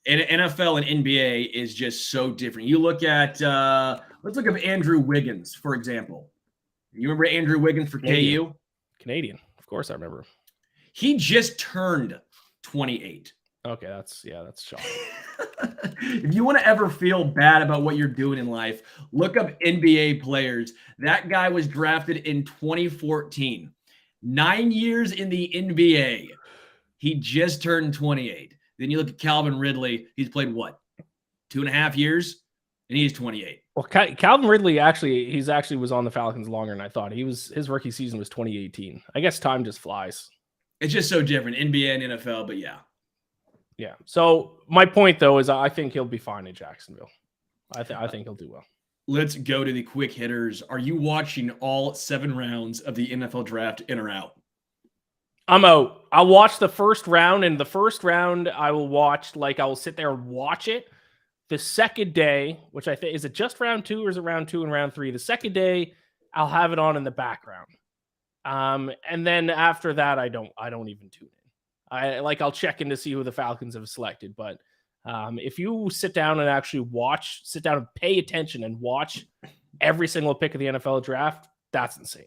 NFL and NBA is just so different. You look at, let's look at Andrew Wiggins, for example. You remember Andrew Wiggins for KU? Canadian. Of course I remember. He just turned 28. Okay, that's shocking. If you want to ever feel bad about what you're doing in life, look up NBA players. That guy was drafted in 2014. 9 years in the NBA. He just turned 28. Then you look at Calvin Ridley. He's played what? 2.5 years? And he's 28. Well, Calvin Ridley actually was on the Falcons longer than I thought. His rookie season was 2018. I guess time just flies. It's just so different, NBA and NFL, but yeah. Yeah. So my point though is I think he'll be fine in Jacksonville. I think he'll do well. Let's go to the quick hitters. Are you watching all 7 rounds of the NFL draft in or out? I'm out. I'll watch the first round, and the first round I will watch, like I will sit there and watch it. The second day, which I think is it just round 2 or is it round 2 and round 3? The second day, I'll have it on in the background. And then after that, I don't even tune in. I'll check in to see who the Falcons have selected. But if you sit down and actually sit down and pay attention and watch every single pick of the NFL draft, that's insane.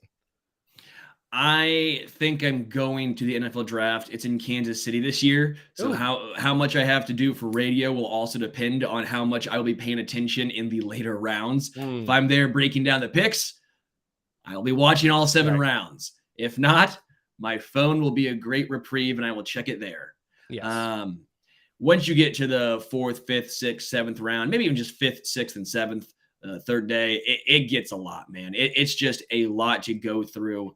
I think I'm going to the NFL draft. It's in Kansas City this year. So how much I have to do for radio will also depend on how much I will be paying attention in the later rounds. If I'm there breaking down the picks, I'll be watching all 7 rounds. If not, my phone will be a great reprieve and I will check it there. Yes. Once you get to the 4th, 5th, 6th, 7th round, maybe even just 5th, 6th, and 7th, third day, it gets a lot, man. It's just a lot to go through.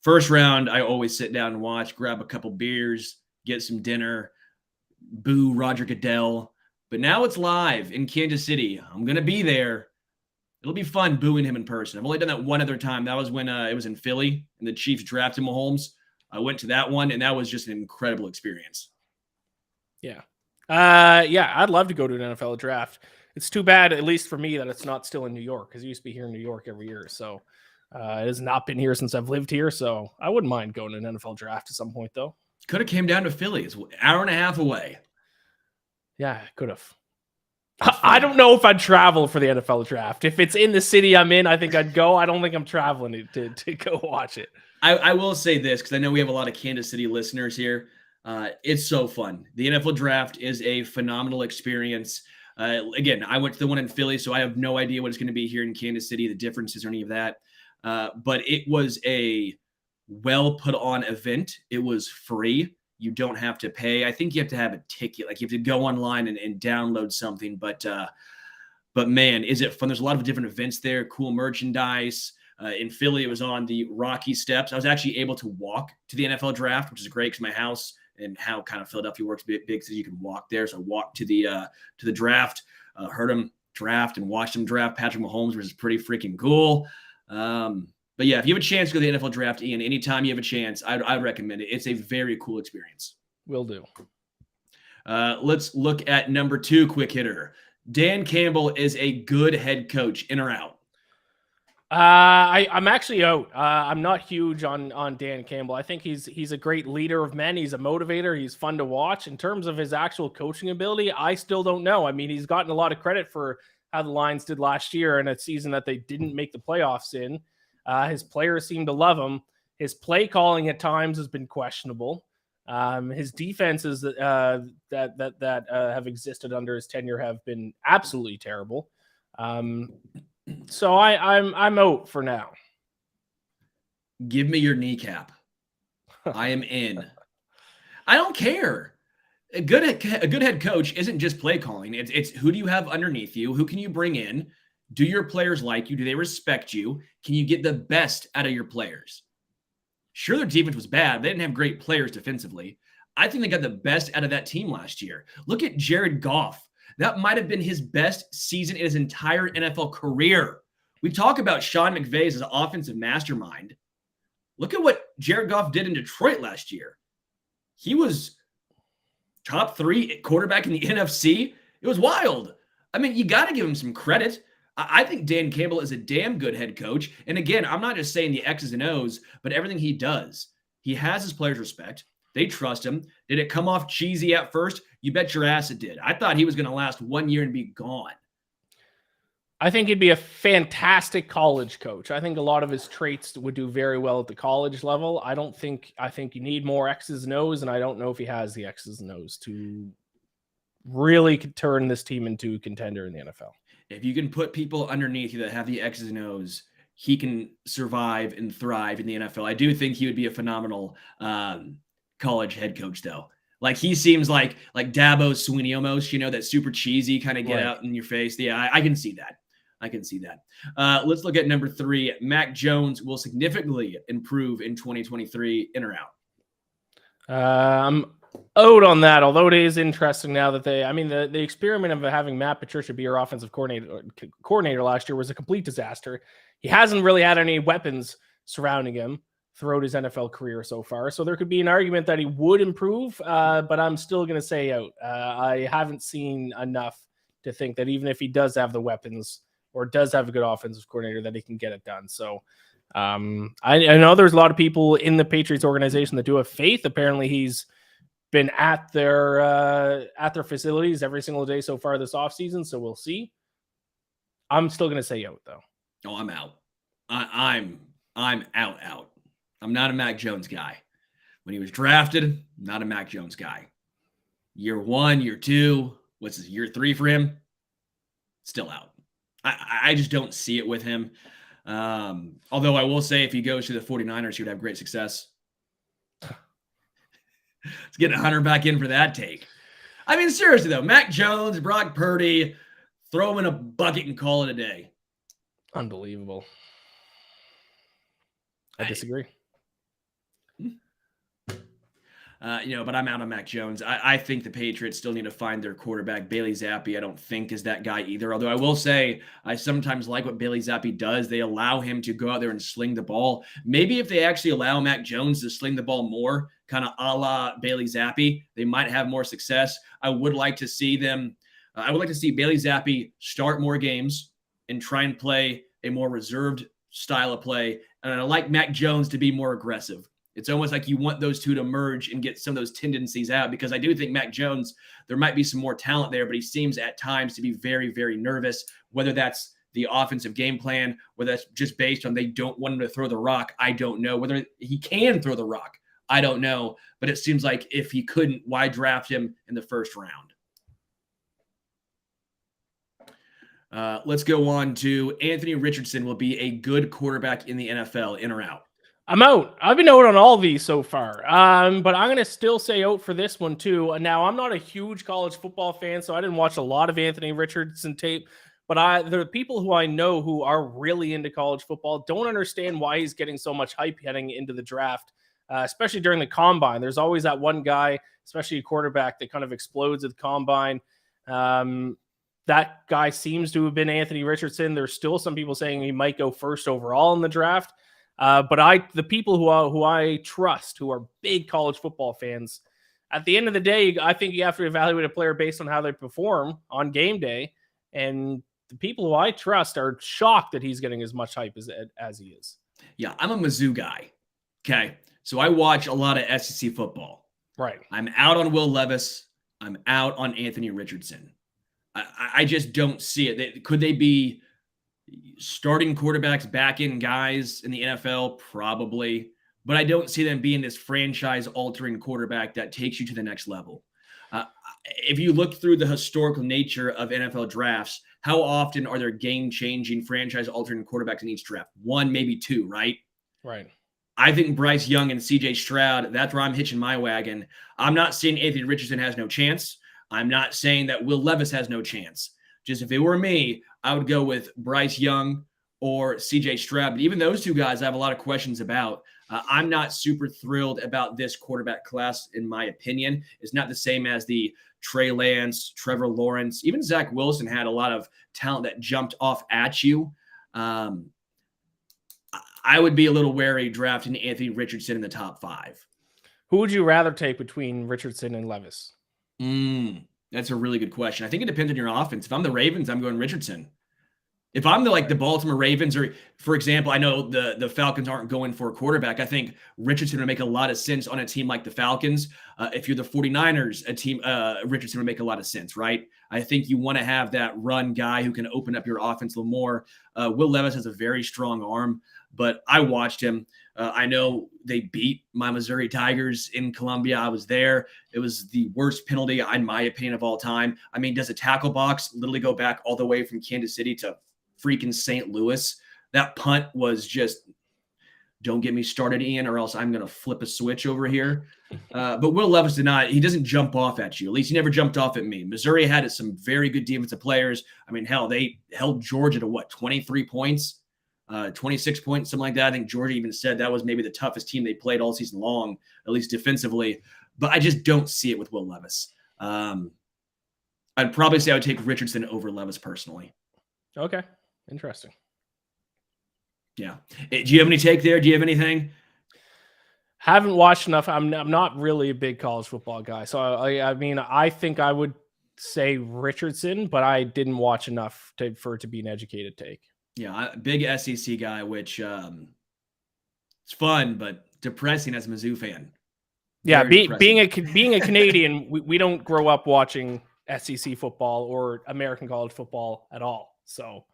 First round, I always sit down and watch, grab a couple beers, get some dinner, boo Roger Goodell. But now it's live in Kansas City. I'm going to be there. It'll be fun booing him in person. I've only done that one other time. That was when it was in Philly and the Chiefs drafted Holmes. I went to that one, and that was just an incredible experience. Yeah. I'd love to go to an NFL draft. It's too bad, at least for me, that it's not still in New York because it used to be here in New York every year. So it has not been here since I've lived here. So I wouldn't mind going to an NFL draft at some point, though. Could have came down to Philly. It's an hour and a half away. Yeah, could have. I don't know if I'd travel for the NFL draft. If it's in the city I'm in, I think I'd go. I don't think I'm traveling to go watch it. I will say this because I know we have a lot of Kansas City listeners here. It's so fun. The NFL draft is a phenomenal experience. Again, I went to the one in Philly, so I have no idea what it's going to be here in Kansas City, the differences or any of that. But it was a well put on event. It was free. You don't have to pay. I think you have to have a ticket. Like you have to go online and download something. But man, is it fun? There's a lot of different events there, cool merchandise. In Philly, it was on the Rocky Steps. I was actually able to walk to the NFL draft, which is great because my house and how kind of Philadelphia works big so you can walk there. So I walked to the draft, heard them draft and watched him draft Patrick Mahomes, which is pretty freaking cool. But yeah, if you have a chance to go to the NFL draft, Iain, anytime you have a chance, I'd recommend it. It's a very cool experience. Will do. Let's look at number 2 quick hitter. Dan Campbell is a good head coach, in or out? I'm actually out. I'm not huge on Dan Campbell. I think he's a great leader of men. He's a motivator. He's fun to watch. In terms of his actual coaching ability, I still don't know. I mean, he's gotten a lot of credit for how the Lions did last year in a season that they didn't make the playoffs in. His players seem to love him. His play calling at times has been questionable. His defenses that have existed under his tenure have been absolutely terrible. So I'm out for now. Give me your kneecap. I am in. I don't care. A good head coach isn't just play calling. It's who do you have underneath you? Who can you bring in? Do your players like you? Do they respect you? Can you get the best out of your players? Sure, their defense was bad. They didn't have great players defensively. I think they got the best out of that team last year. Look at Jared Goff. That might have been his best season in his entire NFL career. We talk about Sean McVay as an offensive mastermind. Look at what Jared Goff did in Detroit last year. He was top 3 quarterback in the NFC. It was wild. I mean, you got to give him some credit. I think Dan Campbell is a damn good head coach. And again, I'm not just saying the X's and O's, but everything he does. He has his players' respect. They trust him. Did it come off cheesy at first? You bet your ass it did. I thought he was going to last 1 year and be gone. I think he'd be a fantastic college coach. I think a lot of his traits would do very well at the college level. I think you need more X's and O's, and I don't know if he has the X's and O's to really turn this team into a contender in the NFL. If you can put people underneath you that have the X's and O's, he can survive and thrive in the NFL. I do think he would be a phenomenal college head coach, though. Like, he seems like Dabo Swinney almost, that super cheesy kind of get out in your face. Yeah, I can see that. Let's look at number 3. Mac Jones will significantly improve in 2023, in or out? I'm out on that, although it is interesting now that the experiment of having Matt Patricia be your offensive coordinator last year was a complete disaster. He hasn't really had any weapons surrounding him throughout his NFL career so far. So there could be an argument that he would improve, but I'm still going to say out. I haven't seen enough to think that even if he does have the weapons or does have a good offensive coordinator, that he can get it done. So I know there's a lot of people in the Patriots organization that do have faith. Apparently he's been at their facilities every single day so far this offseason. So we'll see. I'm still going to say out, though. Oh, I'm out. I'm out. I'm not a Mac Jones guy. When he was drafted, not a Mac Jones guy. Year 1, year 2, what's this, year 3 for him? Still out. I just don't see it with him. Although I will say if he goes to the 49ers, he would have great success. Let's get Hunter back in for that take. I mean, seriously, though, Mac Jones, Brock Purdy, throw him in a bucket and call it a day. Unbelievable. I disagree. But I'm out on Mac Jones. I think the Patriots still need to find their quarterback. Bailey Zappi, I don't think is that guy either. Although I will say I sometimes like what Bailey Zappi does. They allow him to go out there and sling the ball. Maybe if they actually allow Mac Jones to sling the ball more, kind of a la Bailey Zappi, they might have more success. I would like to see them. I would like to see Bailey Zappi start more games and try and play a more reserved style of play. And I like Mac Jones to be more aggressive. It's almost like you want those two to merge and get some of those tendencies out, because I do think Mac Jones, there might be some more talent there, but he seems at times to be very, very nervous, whether that's the offensive game plan, whether that's just based on they don't want him to throw the rock. I don't know. Whether he can throw the rock, I don't know. But it seems like if he couldn't, why draft him in the first round? Let's go on to Anthony Richardson will be a good quarterback in the NFL, in or out? I'm out. I've been out on all these so far, but I'm going to still say out for this one too. Now, I'm not a huge college football fan, so I didn't watch a lot of Anthony Richardson tape, but there are people who I know who are really into college football don't understand why he's getting so much hype heading into the draft, especially during the combine. There's always that one guy, especially a quarterback, that kind of explodes at the combine. that guy seems to have been Anthony Richardson. There's still some people saying he might go first overall in the draft. But the people who I trust, who are big college football fans, at the end of the day, I think you have to evaluate a player based on how they perform on game day. And the people who I trust are shocked that he's getting as much hype as he is. Yeah, I'm a Mizzou guy. Okay. So I watch a lot of SEC football. Right. I'm out on Will Levis. I'm out on Anthony Richardson. I just don't see it. Could they be starting quarterbacks, back-end guys in the NFL? Probably. But I don't see them being this franchise-altering quarterback that takes you to the next level. If you look through the historical nature of NFL drafts, how often are there game-changing, franchise-altering quarterbacks in each draft? One, maybe two, right? Right. I think Bryce Young and C.J. Stroud, that's where I'm hitching my wagon. I'm not saying Anthony Richardson has no chance. I'm not saying that Will Levis has no chance. Just if it were me, I would go with Bryce Young or C.J. Stroud. But even those two guys, I have a lot of questions about. I'm not super thrilled about this quarterback class, in my opinion. It's not the same as the Trey Lance, Trevor Lawrence. Even Zach Wilson had a lot of talent that jumped off at you. I would be a little wary drafting Anthony Richardson in the top 5. Who would you rather take between Richardson and Levis? That's a really good question. I think it depends on your offense. If I'm the Ravens, I'm going Richardson. If I'm the Baltimore Ravens, or for example, I know the Falcons aren't going for a quarterback. I think Richardson would make a lot of sense on a team like the Falcons. If you're the 49ers, Richardson would make a lot of sense, right? I think you want to have that run guy who can open up your offense a little more. Will Levis has a very strong arm, but I watched him. I know they beat my Missouri Tigers in Columbia. I was there. It was the worst penalty, in my opinion, of all time. I mean, does a tackle box literally go back all the way from Kansas City to freaking St. Louis? That punt was just, don't get me started, Iain, or else I'm going to flip a switch over here. But Will Levis he doesn't jump off at you. At least he never jumped off at me. Missouri had some very good defensive players. I mean, hell, they held Georgia to 23 points? 26 points, something like that. I think Georgia even said that was maybe the toughest team they played all season long, at least defensively. But I just don't see it with Will Levis. I'd probably say I would take Richardson over Levis personally. Okay. Interesting. Yeah. Do you have any take there? Do you have anything? Haven't watched enough. I'm not really a big college football guy. So, I mean, I think I would say Richardson, but I didn't watch enough for it to be an educated take. Yeah, big SEC guy, which it's fun, but depressing as a Mizzou fan. Yeah, being a Canadian, we don't grow up watching SEC football or American college football at all. So,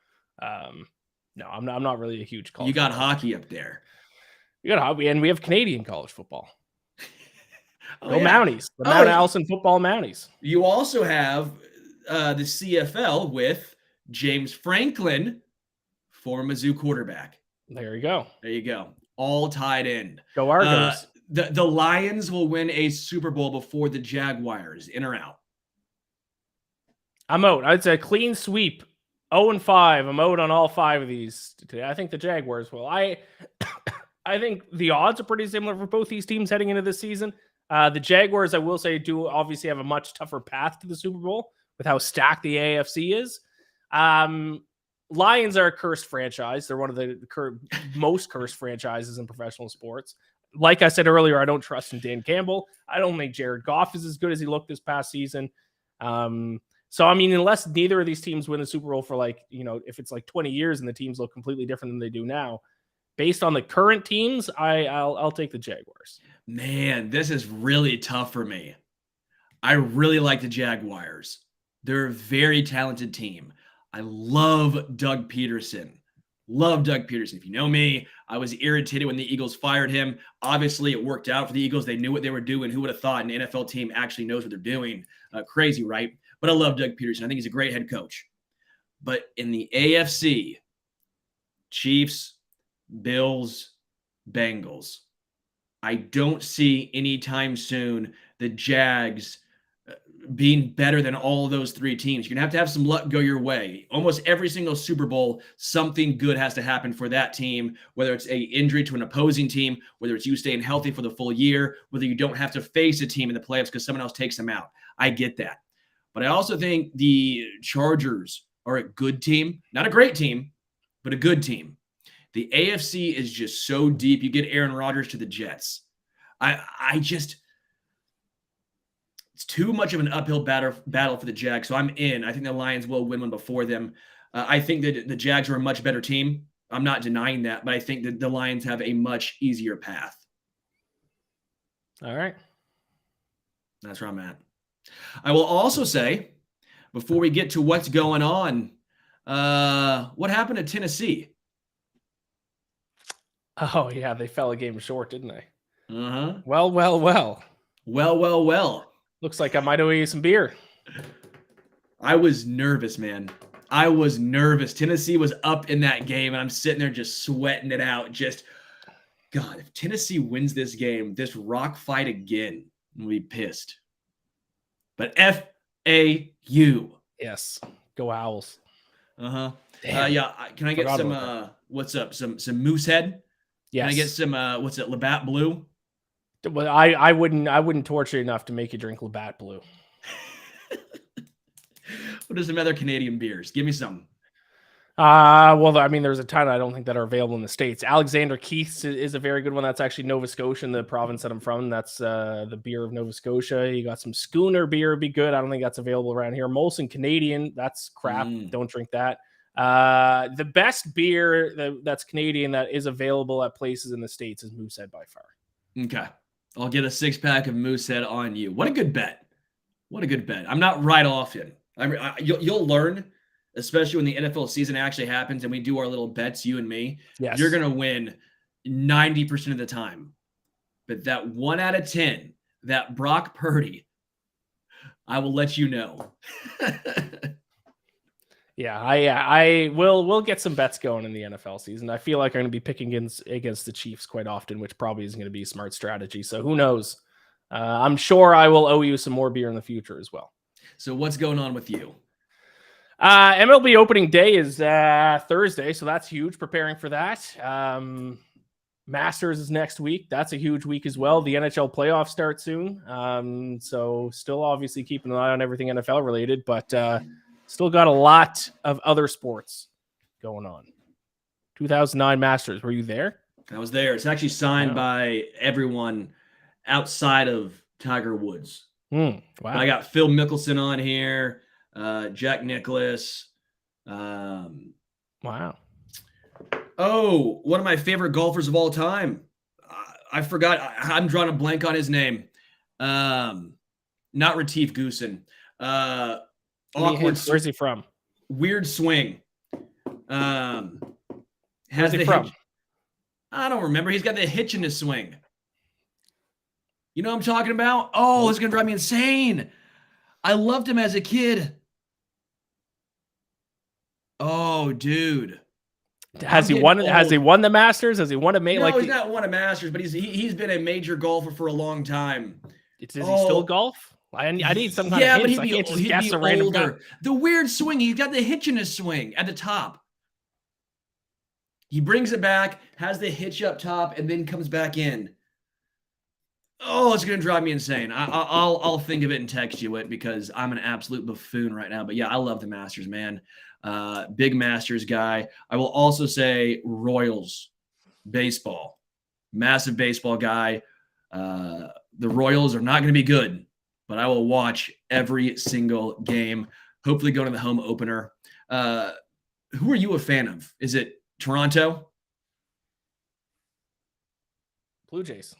no, I'm not really a huge college. You got hockey up there. You got hockey, and we have Canadian college football. Go Mounties, the Mount Allison football Mounties. You also have the CFL with James Franklin, former Mizzou quarterback. There you go. There you go. All tied in. Go Argos. The Lions will win a Super Bowl before the Jaguars. In or out? I'm out. It's a clean sweep. 0-5. I'm out on all 5 of these today. I think the Jaguars will. I think the odds are pretty similar for both these teams heading into this season. The Jaguars, I will say, do obviously have a much tougher path to the Super Bowl with how stacked the AFC is. Lions are a cursed franchise. They're one of the most cursed franchises in professional sports. Like I said earlier, I don't trust in Dan Campbell. I don't think Jared Goff is as good as he looked this past season. So, I mean, unless neither of these teams win the Super Bowl for if it's 20 years and the teams look completely different than they do now, based on the current teams, I'll take the Jaguars. Man, this is really tough for me. I really like the Jaguars. They're a very talented team. I love Doug Peterson. If you know me, I was irritated when the Eagles fired him. Obviously, it worked out for the Eagles. They knew what they were doing. Who would have thought an NFL team actually knows what they're doing? Crazy, right? But I love Doug Peterson. I think he's a great head coach. But in the AFC, Chiefs, Bills, Bengals, I don't see anytime soon the Jags being better than all of those 3 teams. You're going to have some luck go your way. Almost every single Super Bowl, something good has to happen for that team, whether it's an injury to an opposing team, whether it's you staying healthy for the full year, whether you don't have to face a team in the playoffs because someone else takes them out. I get that. But I also think the Chargers are a good team. Not a great team, but a good team. The AFC is just so deep. You get Aaron Rodgers to the Jets. I just it's too much of an uphill battle for the Jags. So I'm in. I think the Lions will win one before them. I think that the Jags are a much better team. I'm not denying that, but I think that the Lions have a much easier path. All right. That's where I'm at. I will also say, before we get to what's going on, what happened to Tennessee? Oh, yeah, they fell a game short, didn't they? Uh-huh. Well. Well. Looks like I might owe you some beer. I was nervous, man. I was nervous. Tennessee was up in that game, and I'm sitting there just sweating it out. Just, God, if Tennessee wins this game, this rock fight again, we'll be pissed. But F-A-U. Yes. Go Owls. Uh-huh. Yeah. Can I get some, what's up? Some Moosehead? Yes. Can I get some, what's it, Labatt Blue? Well, I wouldn't torture you enough to make you drink Labatt Blue. What are some other Canadian beers? Give me some. Well, I mean, there's a ton I don't think that are available in the States. Alexander Keith's is a very good one. That's actually Nova Scotia, in the province that I'm from. That's the beer of Nova Scotia. You got some Schooner beer would be good. I don't think that's available around here. Molson Canadian, that's crap. Don't drink that. The best beer that's Canadian that is available at places in the States is Moosehead by far. Okay. I'll get a 6-pack of Moosehead on you. What a good bet. What a good bet. I'm not right off it. You'll learn, especially when the NFL season actually happens and we do our little bets, you and me. Yes. You're going to win 90% of the time. But that 1 out of 10, that Brock Purdy, I will let you know. Yeah, we'll get some bets going in the NFL season. I feel like I'm going to be picking against the Chiefs quite often, which probably isn't going to be a smart strategy. So who knows? I'm sure I will owe you some more beer in the future as well. So what's going on with you? MLB opening day is Thursday, so that's huge. Preparing for that. Masters is next week. That's a huge week as well. The NHL playoffs start soon. So still obviously keeping an eye on everything NFL related, but still got a lot of other sports going on. 2009 Masters. Were you there? I was there. It's actually signed by everyone outside of Tiger Woods. Wow. But I got Phil Mickelson on here, Jack Nicklaus. Wow. Oh, one of my favorite golfers of all time. I forgot. I'm drawing a blank on his name. Not Retief Goosen. Awkward. Where's he from? Weird swing. Where's he from? I don't remember. He's got the hitch in his swing. You know what I'm talking about? Oh, it's going to drive me insane. I loved him as a kid. Oh, dude. Has he won the Masters? Has he won a major? No, he's not won a Masters, but he's been a major golfer for a long time. Does he still golf? I need some kind of hints. I can't just guess a random guy. The weird swing. He's got the hitch in his swing at the top. He brings it back, has the hitch up top, and then comes back in. Oh, it's going to drive me insane. I'll think of it and text you it because I'm an absolute buffoon right now. But yeah, I love the Masters, man. Big Masters guy. I will also say Royals baseball. Massive baseball guy. The Royals are not going to be good, but I will watch every single game. Hopefully go to the home opener. Who are you a fan of? Is it Toronto? Blue Jays.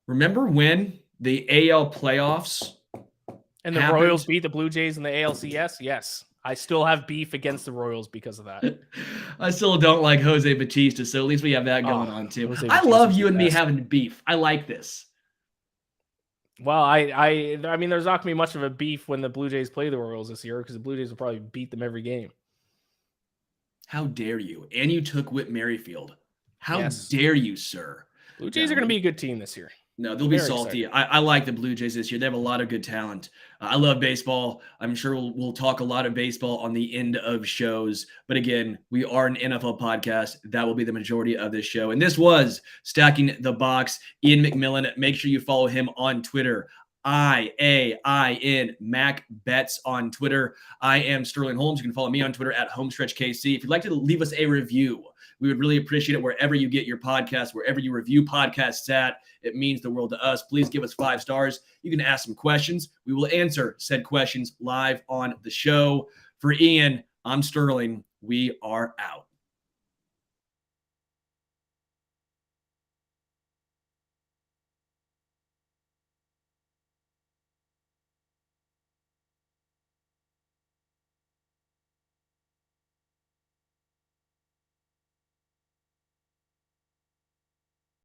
Remember when the AL playoffs and the Royals beat the Blue Jays in the ALCS? Yes. I still have beef against the Royals because of that. I still don't like Jose Bautista, so at least we have that going on too. I love you and me having beef. I like this. Well, I mean, there's not going to be much of a beef when the Blue Jays play the Royals this year because the Blue Jays will probably beat them every game. How dare you? And you took Whit Merrifield. How dare you, sir? Blue Jays are going to be a good team this year. No, they'll be salty. I like the Blue Jays this year. They have a lot of good talent. I love baseball. I'm sure we'll talk a lot of baseball on the end of shows. But again, we are an NFL podcast. That will be the majority of this show. And this was Stacking the Box. Iain MacMillan. Make sure you follow him on Twitter. Iain MacBets on Twitter. I am Sterling Holmes. You can follow me on Twitter at HomestretchKC. If you'd like to leave us a review, we would really appreciate it wherever you get your podcast, wherever you review podcasts at. It means the world to us. Please give us 5 stars. You can ask some questions. We will answer said questions live on the show. For Iain, I'm Sterling. We are out.